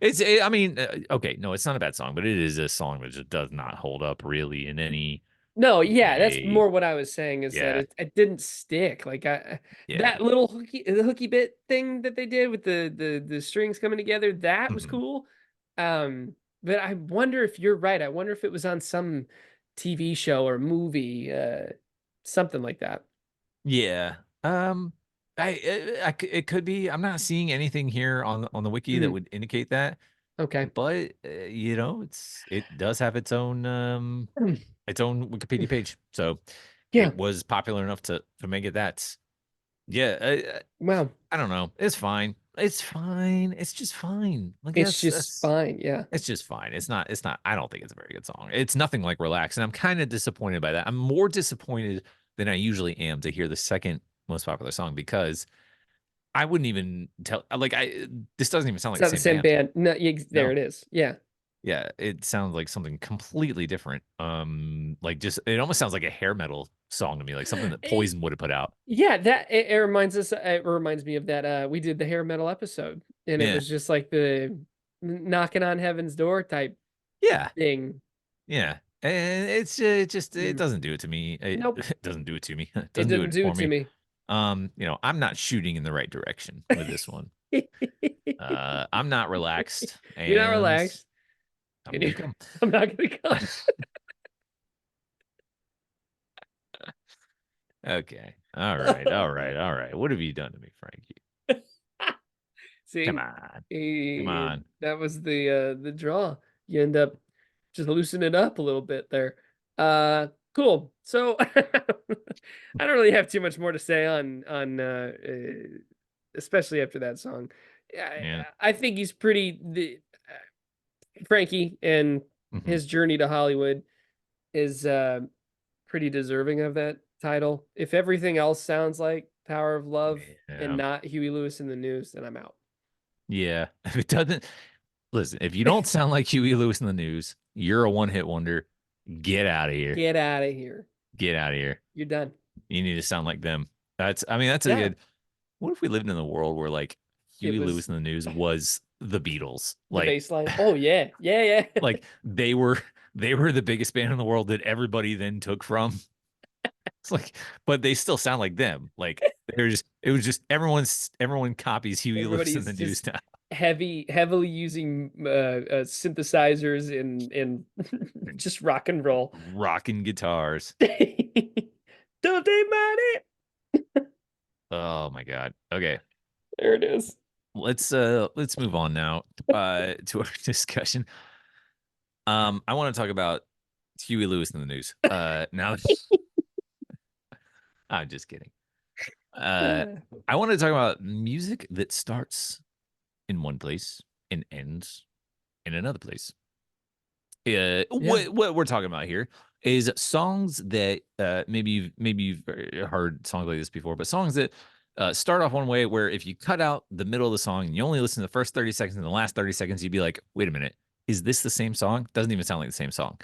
I mean, okay, no, it's not a bad song, but it is a song that just does not hold up really in any No, yeah, that's way. more what I was saying is that Yeah. it didn't stick. Like Yeah. that little hooky bit thing that they did with the strings coming together, that was Mhm. cool. But I wonder if you're right. I wonder if it was on some TV show or movie, something like that. Yeah. It could be. I'm not seeing anything here on the wiki that Mm, would indicate that, okay. but it does have its own Wikipedia page. So Yeah. it was popular enough to make it that. Yeah, Wow. I don't know. It's fine. It's fine. It's just fine. Like It's just that's fine. Yeah. it's just fine. It's not I don't think it's a very good song. It's nothing like Relax, and I'm kind of disappointed by that. I'm more disappointed than I usually am to hear the second most popular song because I wouldn't even tell like I this doesn't even sound It's like the not the same same band. band. No, there No. it is. Yeah. Yeah, it sounds like something completely different. Like just it almost sounds like a hair metal song to me, like something that Eh, Poison would have put out. Yeah, that it reminds us. It reminds me of that. We did the hair metal episode, and it Yeah. was just like the knocking on heaven's door type Yeah. thing. Yeah. And it just it Mm. doesn't do it to me. It, Nope, it doesn't do it to me. It it doesn't do didn't it do for it to me. me. I'm not shooting in the right direction with this one. I'm not relaxed You're not and relaxed, I'm and gonna come. I'm not gonna come. Okay. All right. All right. All right. What have you done to me, Frankie? Come See, on. Come on. that was the draw. You end up just loosening it up a little bit there. Cool. So I don't really have too much more to say on especially after that song. Yeah. I think he's pretty Frankie and Hmm. his journey to Hollywood is pretty deserving of that title. If everything else sounds like Power of Love and Yeah. not Huey Lewis in the News, then I'm out. Yeah. If it doesn't listen, if you don't sound like Huey Lewis in the News, you're a one-hit wonder. Get out of here. Get out of here. Get out of here. You're done. You need to sound like them. That's a Yeah. good. What if we lived in a world where like It Huey was Lewis in the News was the Beatles? the Like, baseline. Oh yeah. Yeah, yeah. like they were the biggest band in the world that everybody then took from. It's like, but they still sound like them. Like it was just everyone copies Huey Lewis in the Everybody's News just now. heavily using synthesizers and just rock and roll. Rocking guitars. Don't they mind it? Oh my God. Okay. There it is. Let's move on now to our discussion. I want to talk about Huey Lewis in the News. Now I'm just kidding. I want to talk about music that starts in one place and ends in another place. What we're talking about here is songs that maybe you've heard songs like this before, but songs that start off one way where if you cut out the middle of the song and you only listen to the first 30 seconds and the last 30 seconds, you'd be like, wait a minute, is this the same song? Doesn't even sound like the same song.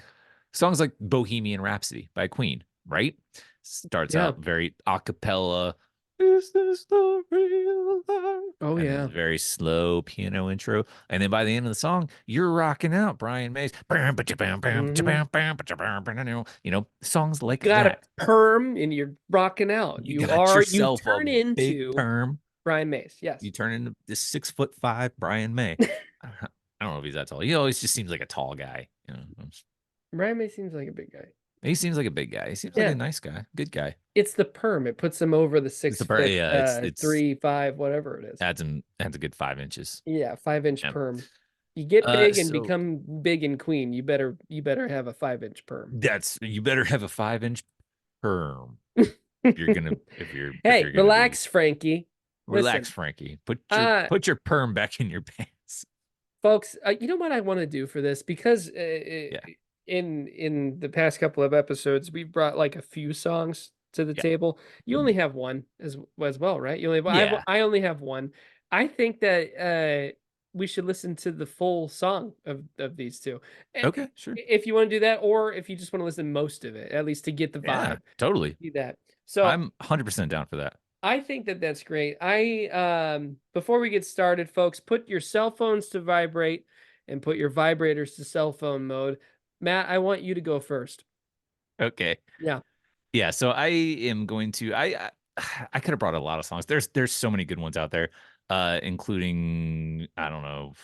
Songs like Bohemian Rhapsody by Queen, right? Starts Yeah. out very a cappella. Is this the real life? Oh And yeah. then very slow piano intro. And then by the end of the song, you're rocking out Brian Mays. You know, songs like Got that. a perm and you're rocking out. You got You yourself turn a big into perm. Brian Mays. Yes. You turn into this 6'5" Brian May. I don't know if he's that tall. He always just seems like a tall guy. You know, Brian Mays seems like a big guy. he seems like a big guy. He seems like a nice guy, good guy. It's the perm. It puts him over the 6 foot, Yeah, it's 3, 5, whatever it is. adds a good 5 inches. Yeah, 5 inch Yeah. perm. You get big and So become big and queen. You better have a 5 inch perm. you better have a 5-inch perm if you're gonna Hey, relax, Frankie. relax, Listen, Frankie. Put your perm back in your pants. folks. You know what I want to do for this because Yeah. in the past couple of episodes we've brought like a few songs to the Yeah. table. You Mhm. only have one as well, right? You only Yeah. I only have one. I think that we should listen to the full song of these 2. Eh, Okay, sure. if you wanna do that, or if you just wanna listen most of it, at least to get the Yeah, vibe, totally. do that. So, I'm 100% down for that. I think that that's great. Before we get started, folks, put your cell phones to vibrate and put your vibrators to cell phone mode. Matt, I want you to go first. Okay. Yeah. Yeah, so I am going to I could have brought a lot of songs. There's so many good ones out there, including I don't know.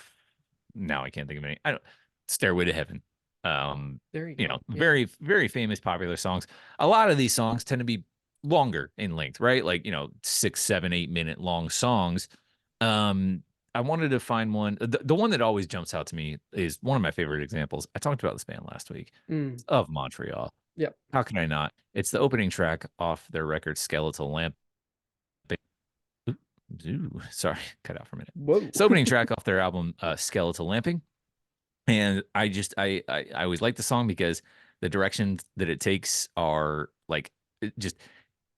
Now I can't think of any. I don't Stairway to Heaven. There you You go. know, Yeah. very famous popular songs. A lot of these songs tend to be longer in length, right? Like, 6, 7, 8 minute long songs. I wanted to find one. The one that always jumps out to me is one of my favorite examples. I talked about this band last week. Mm. It's Of Montreal. Yep. How can I not? It's the opening track off their record Skeletal Lamp. Ooh, sorry, cut out for a minute. Whoa. It's the opening track off their album Skeletal Lamping. And I always like the song because the directions that it takes are like just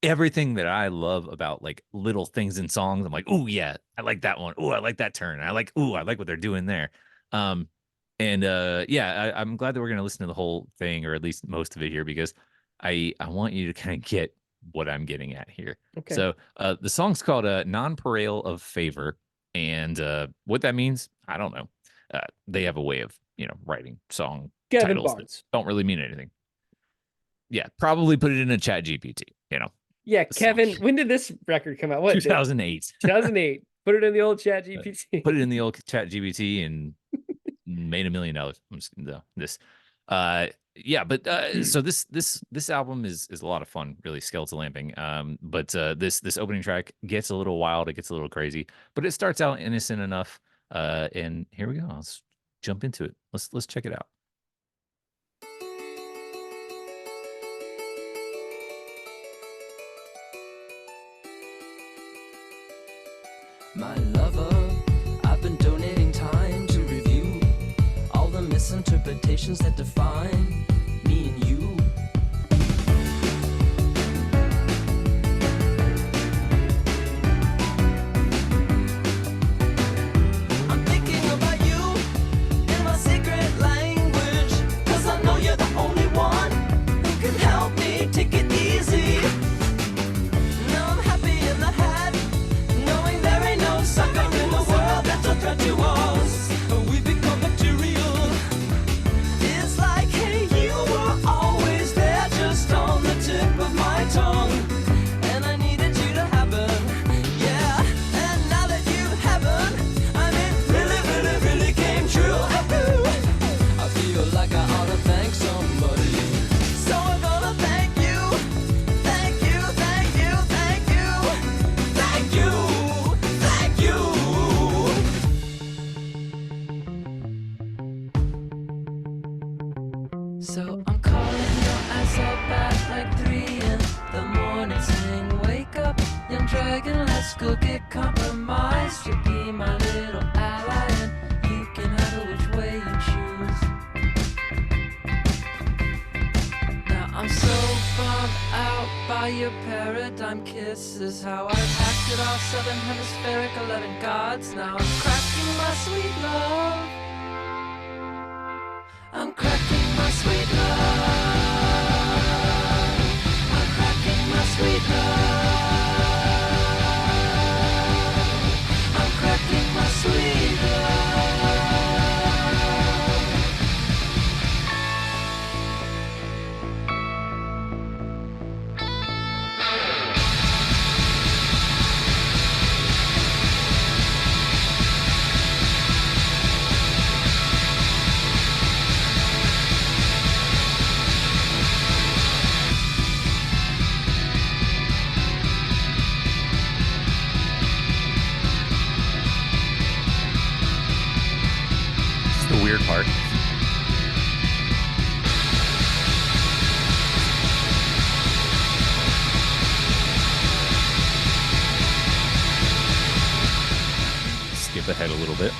everything that I love about like little things in songs. I'm like, oh yeah, I like that one. Oh, I like that turn. I like what they're doing there. Um, and yeah, I'm glad that we're gonna listen to the whole thing, or at least most of it here, because I want you to kind of get what I'm getting at here. Okay. So the song's called "Non-Pareil of Favor," and what that means, I don't know. They have a way of writing song Kevin titles Barnes. that don't really mean anything. Yeah, probably put it in a chat GPT. Yeah, the Kevin, song. when did this record come out? What? 2008. 2008. Put it in the old chat GPT. Put it in the old chat GPT and made $1 million. I'm just no, this. Yeah, but so this album is a lot of fun, really. Skeletal Lamping. But this opening track gets a little wild, it gets a little crazy, but it starts out innocent enough. And here we go. Let's jump into it. Let's check it out. My lover, I've been donating time to review all the misinterpretations that define me and you. I'm thinking about you in my secret language, 'cause I know you're the only one who can help me take it easy. Now I'm happy in the head, knowing there ain't no sucker in the world that's a threat to us. We've become material. It's like, hey, you were always there, just on the tip of my tongue, and I needed you to happen, yeah. And now that you haven't, I mean, really came true. I feel like I ought to thank somebody, so I'm gonna thank you, thank you, thank you, thank you, thank you, thank you. So I'm calling your ass up at like 3 in the morning, saying, wake up, young dragon, let's go get compromised. You'll be my little ally, and you can handle which way you choose. Now I'm so bummed out by your paradigm kisses, how I've hacked it all 7 hemispheric 11 gods. Now I'm cracking my sweet love, I'm cracking my sweet love, I'm cracking my sweet love, I'm cracking my sweet love. It's the weird part. Skip ahead a little bit.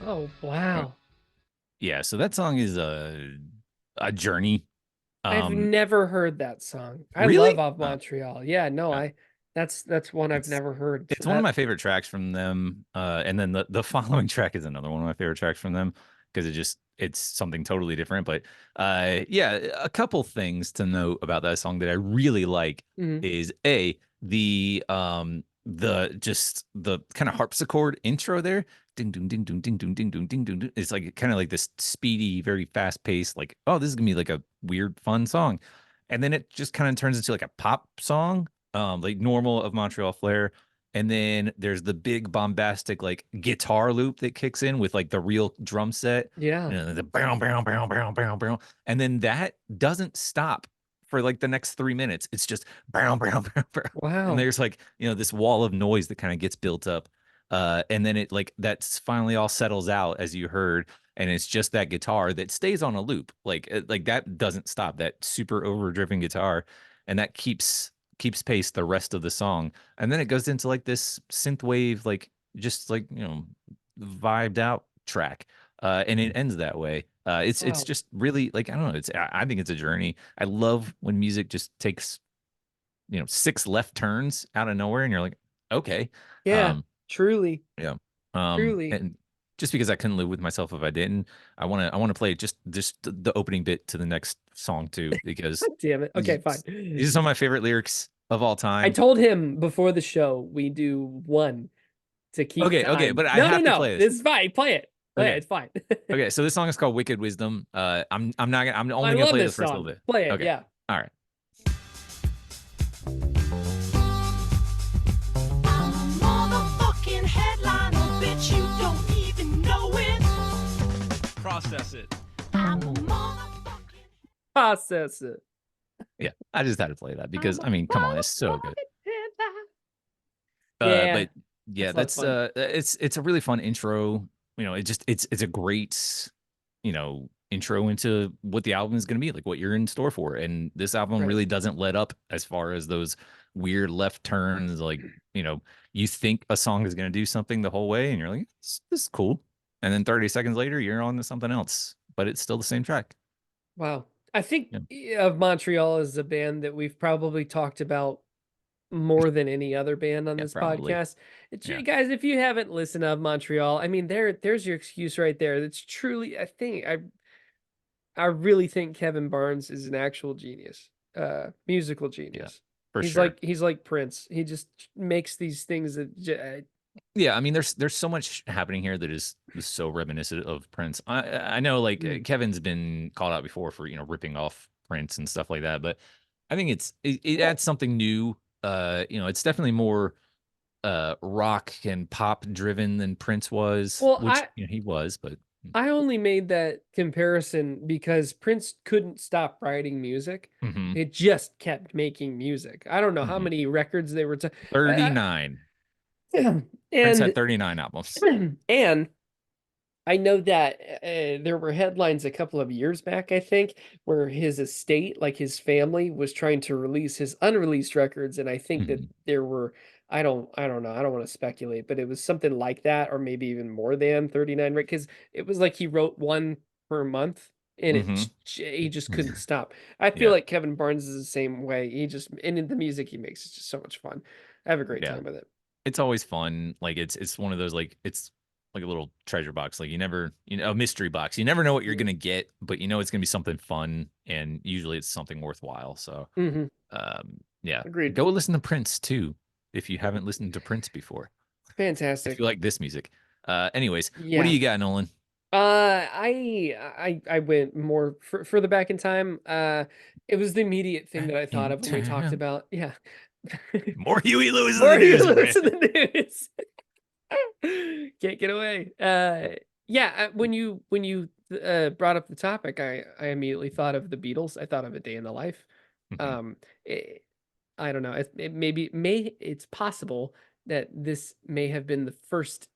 Oh, Uh, wow. Yeah, so that song is a journey. I've Um, never heard that song. I love really? Of Montreal. Yeah, no, Uh, that's one I've it's never heard. it's one of my favorite tracks from them. And then the following track is another one of my favorite tracks from them because it's something totally different. But yeah, a couple things to note about that song that I really like Mhm. is the just the kind of harpsichord intro there. Ding ding ding ding ding ding ding ding ding ding. It's like kind of like this speedy, very fast paced, like, oh, this is gonna be like a weird, fun song. And then it just kind of turns into like a pop song, like normal of Montreal Flair. And then there's the big bombastic like guitar loop that kicks in with like the real drum set. Yeah. The bow, bow, bow, bow, bow, bow. And then that doesn't stop for like the next 3 minutes. It's just bow, bow, bow, bow. And Wow. there's like, this wall of noise that kind of gets built up. And then it like that's finally all settles out as you heard. And it's just that guitar that stays on a loop. Like that doesn't stop, that super overdriven guitar. And that keeps pace the rest of the song. And then it goes into like this synth wave, like just like, vibed out track. And it ends that way. It's Wow. just really like, I don't know, I think it's a journey. I love when music just takes, 6 left turns out of nowhere and you're like, okay. Yeah. Um, Truly. yeah. Truly. And just because I couldn't live with myself if I didn't, I want to play just the opening bit to the next song too, because Damn it. Okay, fine. these are some of my favorite lyrics of all I time. told him before the show we do one to keep Okay, time. but I No, no, have to no. play this. This is fine. Play it. Play it. Okay. It's fine. Okay, so this song is called Wicked Wisdom. I'm not gonna, I'm I only gonna love play the this first little song. bit. Play it. Okay. Yeah. All right. I'm a motherfucking headliner, bitch, you don't even know it. Process it. I'm a motherfucking Process it. Yeah, I just had to play that because I'm I a mean, come on, it's so good. motherfucking headliner. Yeah. But yeah, That's a lot of that's fun. it's a really fun intro. It's a great, intro into what the album is going to be, like what you're in store for. And this album Right. really doesn't let up as far as those weird left turns. Like, you think a song is going to do something the whole way, and you're like, this is cool. And then 30 seconds later, you're on to something else, but it's still the same track. Wow. I think Yeah, of Montreal as a band that we've probably talked about more than any other band on yeah, this probably. podcast. Yeah, Guys, if you haven't listened to Montreal, I mean, there's your excuse right there. It's truly, I really think Kevin Barnes is an actual genius, musical yeah, genius. for sure. He's like Prince. He just makes these things that Yeah, I mean, there's so much happening here that is so reminiscent of Prince. I know, like, Mm. Kevin's been called out before for ripping off Prince and stuff like that, but I think it adds something new. It's definitely more rock and pop driven than Prince was, Well, which he was, but I only made that comparison because Prince couldn't stop writing music. hmm It just kept making music. I don't know how hmm many records they were 39. Prince had and 39 albums. and I know that there were headlines a couple of years back, I think, where his estate, like his family, was trying to release his unreleased records, and I think that hmm there were, I don't know, I don't want to speculate, but it was something like that, or maybe even more than 39, right? Because it was like he wrote one per month, and hmm he just couldn't stop. I feel Yeah, like Kevin Barnes is the same way. And in the music he makes is just so much fun. I have a great yeah. time with it. It's always fun. Like it's one of those, like, it's like a little treasure box. Like, you never, a mystery box. You never know what you're Yeah. gonna get, but it's gonna be something fun, and usually it's something worthwhile. So, Hmm. yeah, Agreed. go listen to Prince too if you haven't listened to Prince before. If Fantastic. you like this music. Anyways, what do Yeah. you got, Nolan? I went more further back in time. It was the immediate thing Back that I thought in of when we talked time. about, yeah. More Huey Lewis in Or the you news, my man. listen to the news. Can't get away. Yeah, when you brought up the topic, I immediately thought of the Beatles. I thought of A Day in the Life. Mhm. Um, it, I don't know. It's possible that this may have been the first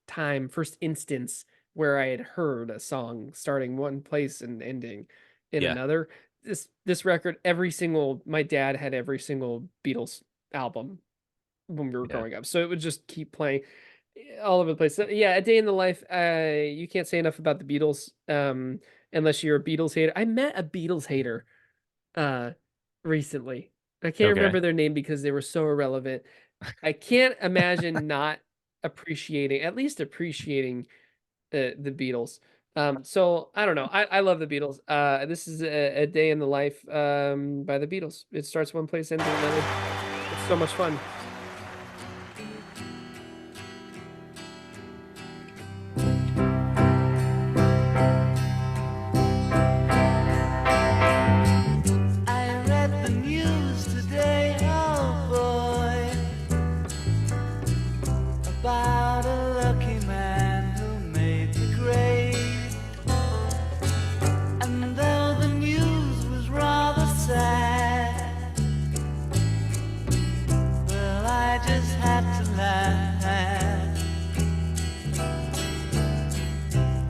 instance where I had heard a song starting one place and ending in Yeah, another. This record, my dad had every single Beatles album when we were yeah, growing up, so it would just keep playing. all over the place. So, yeah, A Day in the Life. You can't say enough about the Beatles, unless you're a Beatles hater. I met a Beatles hater uh recently. I can't Okay. remember their name because they were so irrelevant. I can't imagine not appreciating, at least appreciating the Beatles. So I don't know. I love the Beatles. This is a day in the life by the Beatles. It starts one place, ends in another. It's so much fun. I read the news today, oh boy, about a lucky man who made the grade. And though the news was rather sad, well, I just had to laugh.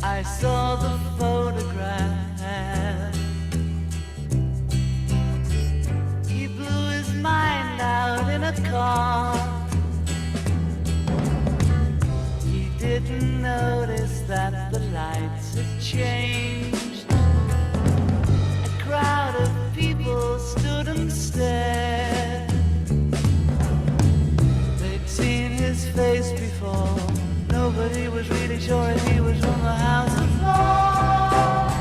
I saw the photograph. He blew his mind out in a car. He didn't notice that the lights had changed. A crowd of people stood and stared. They'd seen his face before. Nobody was really sure if he was from the House of Lords.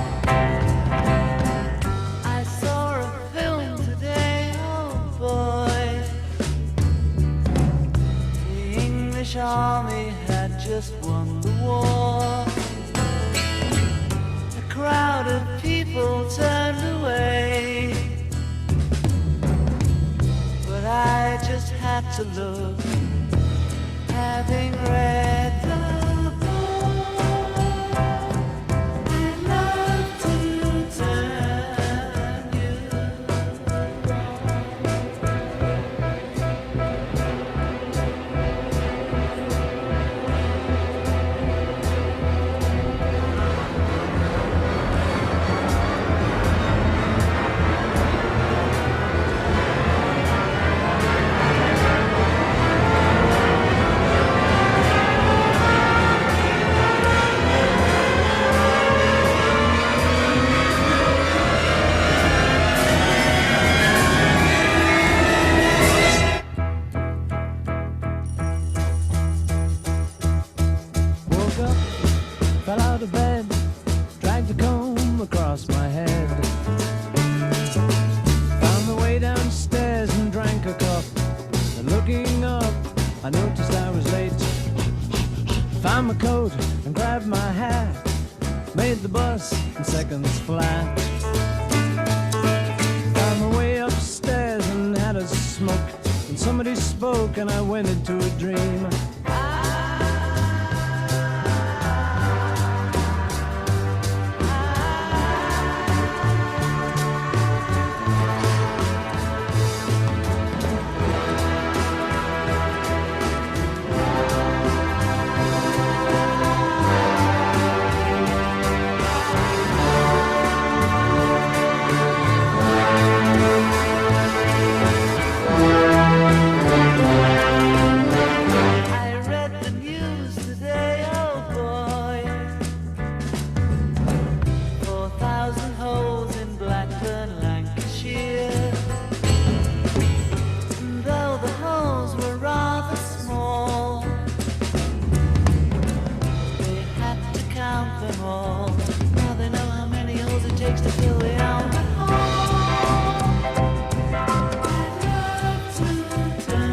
I saw a film today, oh boy. The English army had just won the war. A crowd of people turned away, but I just had to look, having read the book. I'd love to turn you Woke up, fell out of bed, dragged a comb across my head. Found my way downstairs and drank a cup. And looking up, I noticed I was late. Found my coat and grabbed my hat. Made the bus in seconds flat. Found my way upstairs and had a smoke. And somebody spoke and I went into a dream. I read the news today, oh boy. 4,000 holes in Blackburn, Lancashire. And though the holes were rather small, they had to count them all. Now they know how many holes it takes to fill the Albert Hall. I'd love to turn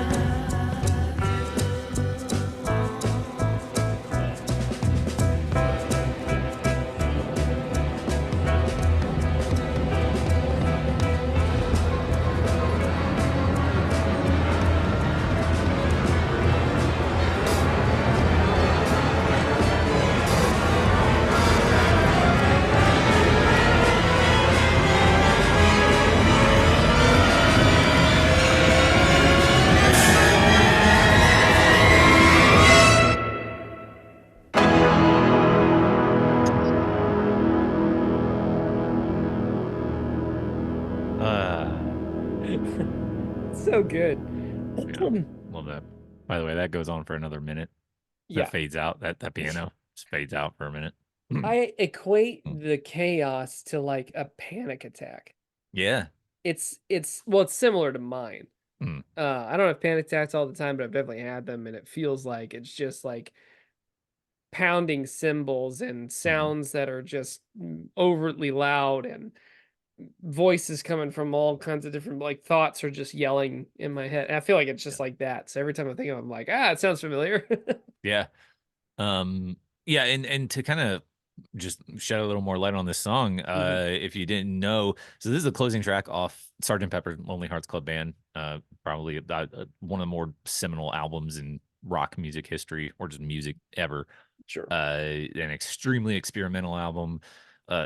So good. Love that. By the way, that goes on for another minute. that Yeah. fades out. That piano just fades out for a minute. I equate Mm. the chaos to like a panic attack. Yeah. It's similar to mine. Mm. I don't have panic attacks all the time, but I've definitely had them, and it feels like it's just like pounding cymbals and Mhm. sounds that are just overtly loud, and voices coming from all kinds of different like thoughts are just yelling in my head. And I feel like it's Yeah. just like that. So every time I think of it, I'm like, it sounds familiar. Yeah. Yeah, and to kind of just shed a little more light on this song, Mhm. if you didn't know, so this is the closing track off Sergeant Pepper's Lonely Hearts Club Band, probably about one of the more seminal albums in rock music history or just music ever. Sure. An extremely experimental album.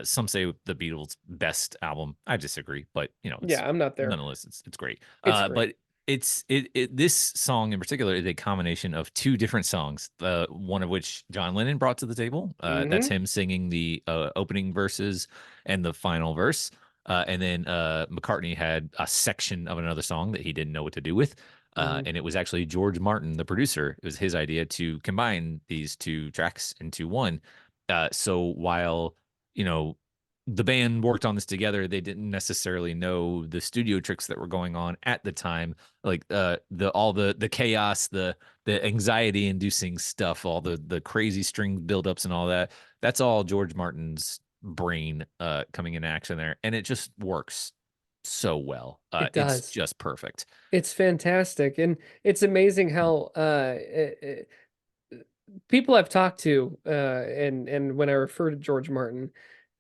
Some say the Beatles' best album. I disagree, but it's Yeah, I'm not there. nonetheless it's great. It's great. But this song in particular is a combination of two different songs. One of which John Lennon brought to the table. That's Hmm. him singing the opening verses and the final verse. And then McCartney had a section of another song that he didn't know what to do with. Hmm. And it was actually George Martin, the producer. It was his idea to combine these two tracks into one. So while, you know, the band worked on this together, they didn't necessarily know the studio tricks that were going on at the time, like the chaos, the anxiety inducing stuff, all the crazy string buildups and all that. That's all George Martin's brain coming in action there, and it just works so well. It It's does. just perfect. It's fantastic, and it's amazing how people I've talked to, and when I refer to George Martin,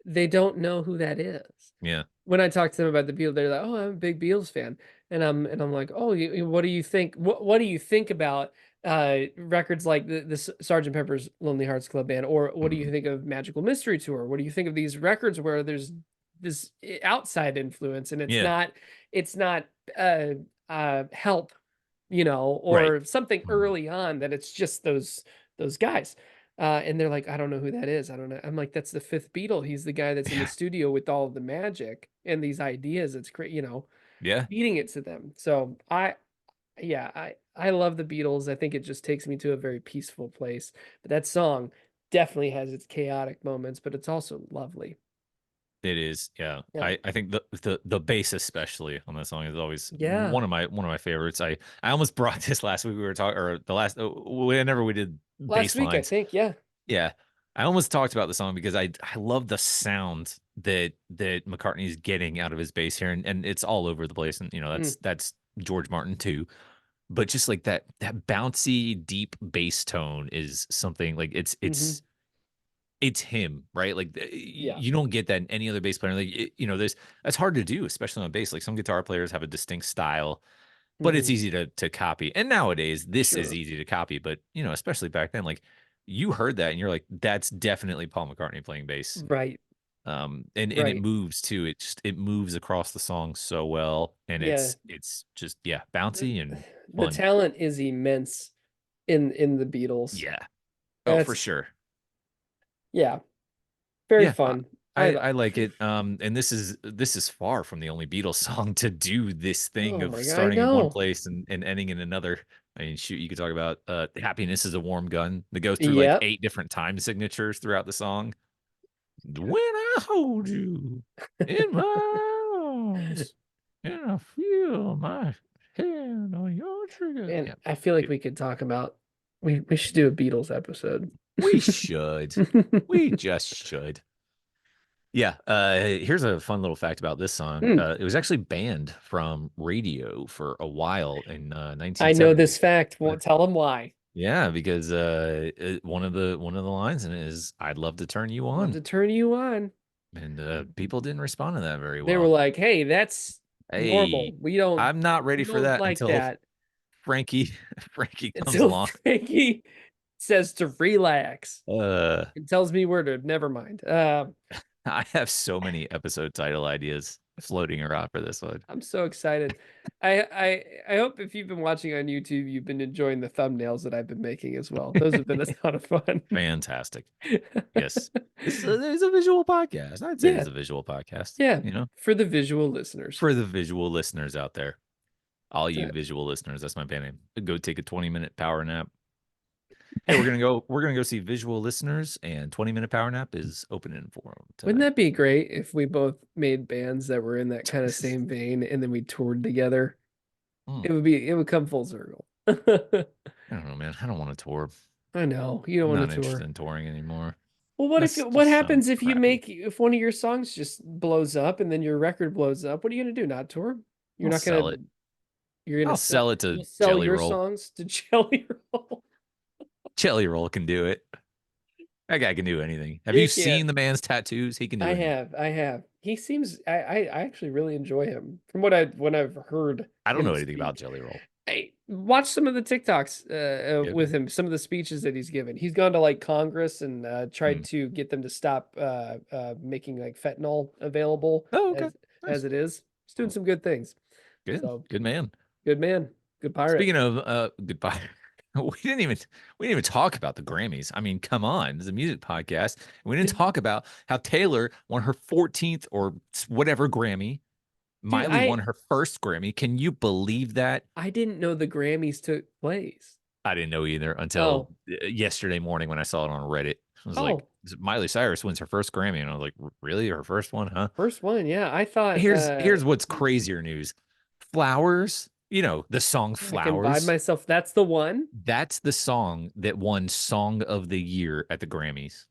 they don't know who that is. Yeah. When I talk to them about the Beatles, they're like, "Oh, I'm a big Beatles fan," and I'm like, "Oh, what do you think? What do you think about records like the Sergeant Pepper's Lonely Hearts Club Band, or what do Mhm. you think of Magical Mystery Tour? What do you think of these records where there's this outside influence, and Yeah. it's not Help, Right. or something Mhm. early on that it's just those guys." And they're like, "I don't know who that is. I don't know." I'm like, "That's the fifth Beatle. He's the guy that's in the Yeah. studio with all of the magic and these ideas. It's great, Yeah. feeding it to them." So yeah, I love the Beatles. I think it just takes me to a very peaceful place. But that song definitely has its chaotic moments, but it's also lovely. It is, yeah. Yeah. I think the bass especially on that song is always Yeah. one of my favorites. I almost brought this last week we were talking or the last whenever we did Last bass week, I lines. think. Yeah. Yeah. I almost talked about the song because I love the sound that McCartney's getting out of his bass here and it's all over the place and Mm, that's George Martin too. But just like that bouncy deep bass tone is something like hmm. it's him, right? Like Yeah. you don't get that in any other bass player. Like there's that's hard to do, especially on bass. Like some guitar players have a distinct style, but it's Hmm. easy to copy. And nowadays, this is Sure. easy to copy. But especially back then, like you heard that and you're like, that's definitely Paul McCartney playing bass. Right. And it Right. moves too. It moves across the song so well, and Yeah. it's just yeah, The, bouncy and the fun. talent is immense in the Beatles. Yeah. Oh, for That's sure. Yeah, very Yeah, fun. I like it. And this is far from the only Beatles song to do this thing Oh of my god, I starting in one know. place and ending in another. I mean, shoot, you could talk about Happiness is a Warm Gun that goes through like Yep. 8 different time signatures throughout the song. When I hold you in my arms and I feel my hand on your trigger. And Yeah, I feel like dude, we could talk about we should do a Beatles episode. we should. We just should. Yeah, here's a fun little fact about this song. Hmm, It was actually banned from radio for a while in I know this 1970. fact. But Won't tell them why. yeah, because one of the lines in it is "I'd love to turn you Love on," to turn you on. and people didn't respond to that very They were well. like, "Hey, that's normal. Hey, We don't I'm not ready we for don't that like until that." Frankie Frankie comes Until along. Frankie says to relax Uh, and tells me where to never mind. I have so many episode title ideas floating around for this one. I'm so excited. I hope if you've been watching on YouTube, you've been enjoying the thumbnails that I've been making as well. Those have been a ton of fun. Fantastic. Yes. It's a visual podcast. I'd say Yeah, it's a visual podcast, yeah. For the visual listeners. for the visual listeners out there. All Uh, you visual listeners, that's my band name. Go take a 20-minute power nap. Hey, we're gonna go see Visual Listeners, and 20-minute power nap is opening for them Wouldn't tonight. that be great if we both made bands that were in that kind of same vein and then we toured together? Hmm. It would come full circle. I I don't know, man. I don't want to tour. know, you don't I'm want not to interested tour. in touring anymore. Well, That's what just happens sounds if you crappy. make if one of your songs just blows up and then your record blows up? What are you gonna do? Not tour? You're I'll not sell gonna it. you're gonna I'll sell it to you'll sell Jelly your Roll. songs to Jelly Roll. Jelly Roll can do it. That guy can do anything. Have He you can't. seen the man's tattoos? He can do anything. I have. He seems I actually really enjoy him from what I've heard I don't know him anything about speak. Jelly Roll. I watch some of the TikToks Okay. with him, some of the speeches that he's given. He's gone to like Congress and Hmm. tried to get them to stop making like fentanyl available Oh, okay. as Nice. it is. He's doing some good things. Good. So Good man. good man, good pirate. Speaking of goodbye. We didn't even talk about the Grammys. I mean, come on. This is a music podcast. We didn't talk about how Taylor won her 14th or whatever Grammy. Dude, Miley won her first Grammy. Can you believe that? I didn't know the Grammys took place. I didn't know either until Oh, yesterday morning when I saw it on Reddit. I was like, oh, Miley Cyrus wins her first Grammy. And I was like, really? Her first one, huh? first one, yeah. I thought Here's what's crazier news. Flowers, the song I can vibe Flowers. myself. That's the one. That's the song that won Song of the Year at the Grammys.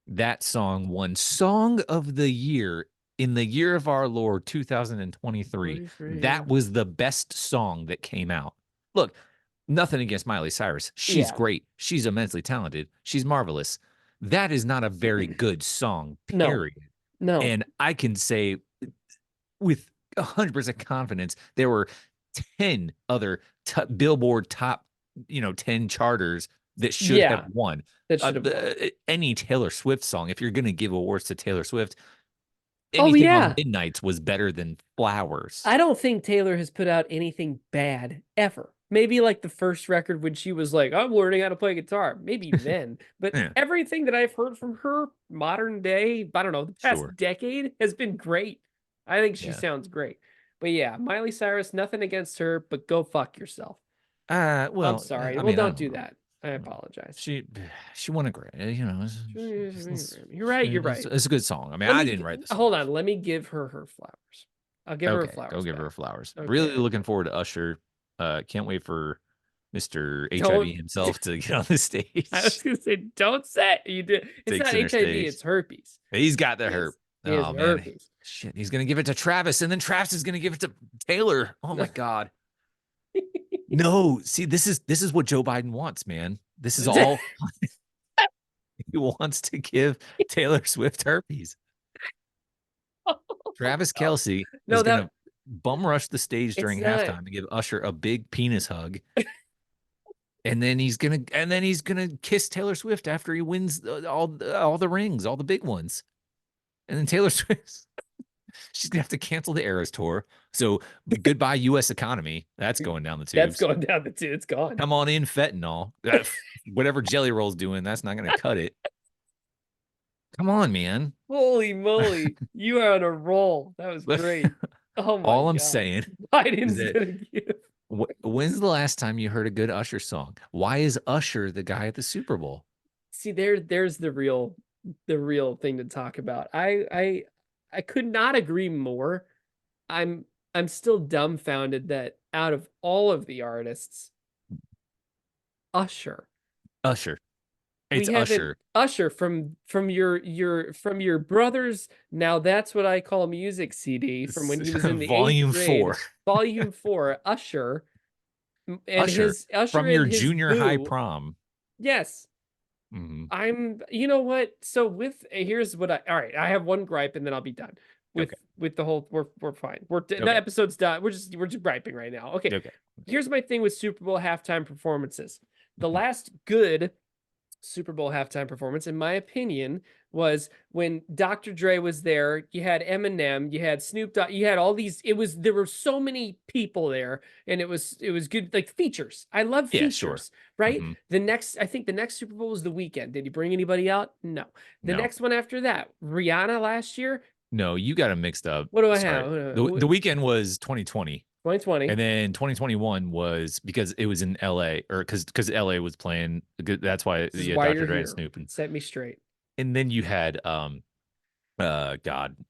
That song won Song of the Year in the year of our Lord 2023. 23, yeah. That was the best song that came out. Look, nothing against Miley Cyrus. She's Yeah. great. She's immensely talented. She's marvelous. That is not a very good song, No. period. No. And I can say with 100% confidence, there were 10 other Billboard top, 10 charters that should Yeah, have won. that should have won. Any Taylor Swift song, if you're going to give awards to Taylor Swift, Oh, anything yeah. on Midnights was better than Flowers. I don't think Taylor has put out anything bad ever. Maybe like the first record when she was like, I'm learning how to play guitar. Maybe then. But Yeah. everything that I've heard from her modern day, I don't know, the past Sure. decade has been great. I think she Yeah. sounds great. But yeah, Miley Cyrus, nothing against her, but go fuck yourself. Well, I'm sorry. I Well, mean, don't do that. I apologize. She won a Grammy, You're right. You're right. It's a good song. I mean, Let I me didn't write this. hold on. Let me give her her flowers. I'll give her her Okay, flowers. go give her back. flowers. Okay. Really looking forward to Usher. Can't wait for Mr. Don't- HIV himself to get on the stage. I was gonna say, don't say you did. It's Take not center HIV. stage. It's herpes. He's got the He has- herp. he has Oh man, herpes. shit! He's gonna give it to Travis, and then Travis is gonna give it to Taylor. Oh my god. No, see, this is what Joe Biden wants, man. This is all he wants to give Taylor Swift herpes. Travis Kelsey No, is that- gonna bum rush the stage It's during not- halftime and give Usher a big penis hug. And then he's gonna kiss Taylor Swift after he wins all the rings, all the big ones. And then Taylor Swift, she's gonna have to cancel the Eras tour. So goodbye, U.S. economy. That's going down the tubes. That's going down the tube. It's gone. Come on in, fentanyl. Whatever Jelly Roll's doing, that's not gonna cut it. Come on, man. Holy moly, you are on a roll. That was great. Oh my All I'm God. saying Biden's that- gonna give. When's the last time you heard a good Usher song? Why is Usher the guy at the Super Bowl? See, there's the real thing to talk about. I could not agree more. I'm still dumbfounded that out of all of the artists, Usher. It's We haven't- Usher. Usher from your brother's Now That's What I Call Music CD from when he was in the Volume 8th grade, 4. Volume 4, Usher. And Usher, Usher from and your his junior high boo- prom. Yes. Mhm. You know what? So here's what all right, I have one gripe and then I'll be done with the whole, we're fine. The Okay. episode's done. We're just griping right now. Okay. Okay. Here's my thing with Super Bowl halftime performances. The last good Super Bowl halftime performance, in my opinion, was when Dr. Dre was there. You had Eminem, you had Snoop Dogg, you had all these. There were so many people there, and it was good, like features. I love Yeah, features, sure. right? Mhm. I think the next Super Bowl was The Weeknd. Did he bring anybody out? No. The No. next one after that, Rihanna last year. No, you got them mixed up. What do I Sorry. have? The weekend was 2020. 2020. And then 2021 was because it was in LA, or because LA was playing. That's why This is yeah, why Dr. you're Dre here. and Snoop. Set me straight. And then you had God,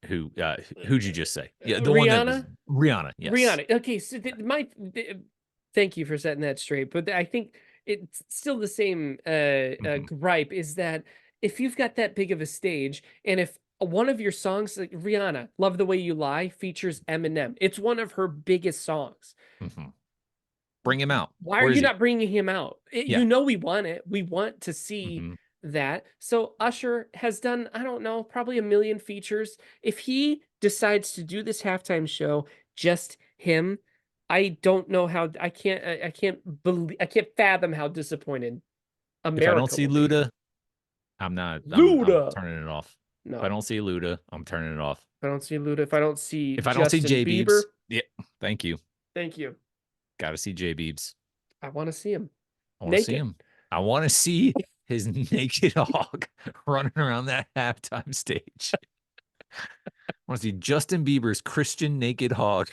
who'd you just say? Yeah, the Rihanna? one that was Rihanna. Yes. Rihanna. Okay, so thank you for setting that straight. But I think it's still the same gripe is that if you've got that big of a stage, and if one of your songs, like Rihanna, Love the Way You Lie, features Eminem, it's one of her biggest songs. Bring him out. Why Where are is you he? not bringing him out? Yeah. You know we want it. We want to see that. So Usher has done, I don't know, probably 1 million features. If he decides to do this halftime show, just him, I don't know how I can't fathom how disappointed America If I don't see will be. Luda, I'm Luda. turning it off. No. If I don't see Luda, I'm turning it off. If I don't see Luda, if I don't see If I don't see Justin J Bieber, Beebs, yeah, thank you. thank you. Got to see J Beebs. I want to see him. I want to see him. I want to see his naked hog running around that halftime stage. I want to see Justin Bieber's Christian naked hog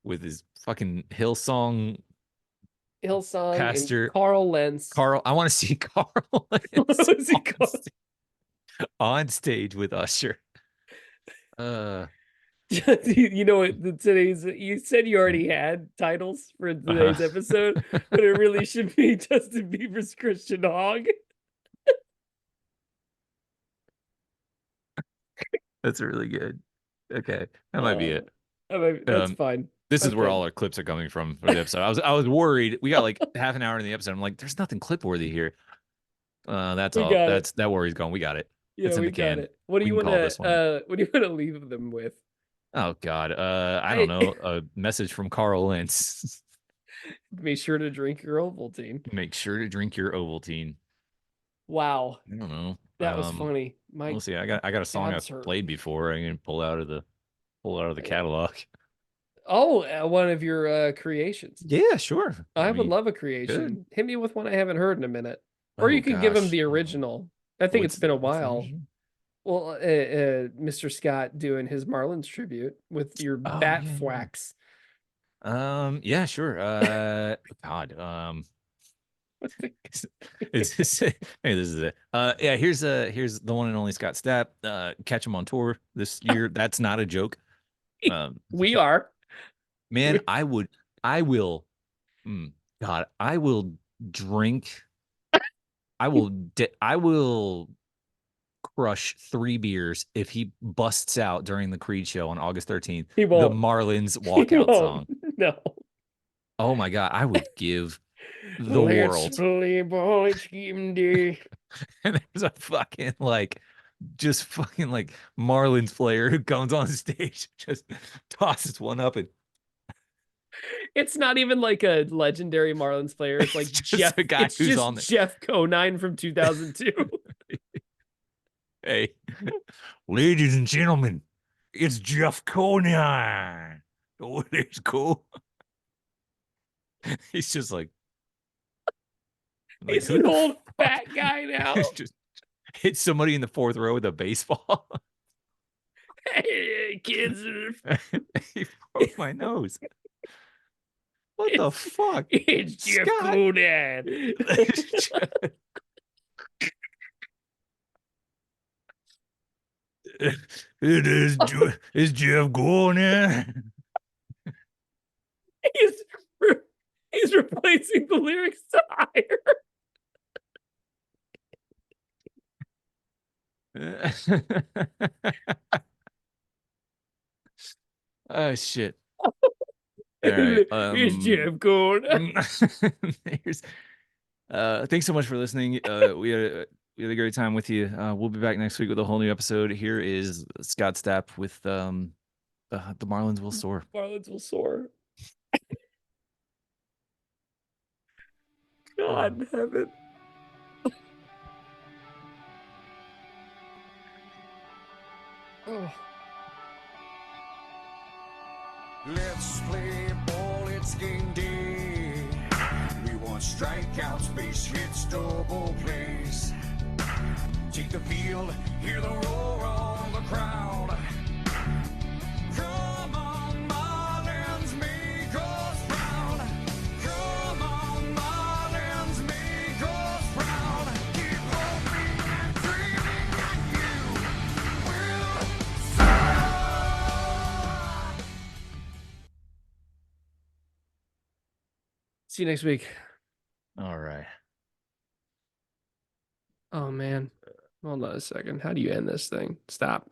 with his fucking Hillsong pastor and Carl Lentz. I want to see Carl Lentz on stage with Usher. You know what today's you said you already had titles for today's episode, but it really should be Justin Bieber's Christian Hog. That's really good. Okay, that might be it. That's fine. This is where all our clips are coming from for the episode. I was worried. We got like half an hour in the episode. I'm like, there's nothing clip worthy here. That's all. That worry's gone. We got it. Yeah, it's in we the can. got it. What do you want to leave them with? Oh God, I don't know. A message from Carl Lentz. Make sure to drink your Ovaltine. Make sure to drink your Ovaltine. Wow. I don't know. That was funny. We'll see. I got a song I've played before. I can pull out of the catalog. Oh, one of your creations. Yeah, sure. I would love a creation. Good. Hit me with one I haven't heard in a minute. Or you can give him the original. I think it's been a while. Well, Mr. Scott doing his Marlins tribute with your bat thwacks. Yeah, sure. God. Hey, this is it. Yeah, here's the one and only Scott Stapp. Catch him on tour this year. That's not a joke. We are. Man, I will God, I will drink. I will crush 3 beers if he busts out during the Creed show on August 13th. He won't. The Marlins walkout song. No. Oh my God, I would give the world. Play ball, it's game day. And there's a fucking just fucking Marlins player who comes on stage, just tosses one up, and it's not even like a legendary Marlins player. It's like Jeff. A guy who's just on there. Jeff Conine from 2002. Hey, ladies and gentlemen, it's Jeff Conine. Oh, it's cool. He's just he's an old fat guy now. Just hit somebody in the 4th row with a baseball. Hey, kids. He broke my nose. What the fuck? It's Jeff Conine. It's Jeff Conine. He's replacing the lyrics to Higher. Oh shit. All right. Here's Jeff Conine. Thanks so much for listening. We had a great time with you. We'll be back next week with a whole new episode. Here is Scott Stapp with the Marlins Will Soar. Marlins Will Soar. God in heaven. Oh. Let's play ball, it's game day. We want strikeouts, base hits, double plays. Take the field, hear the roar of the crowd. See you next week. All right. Oh man. Hold on a second. How do you end this thing? Stop.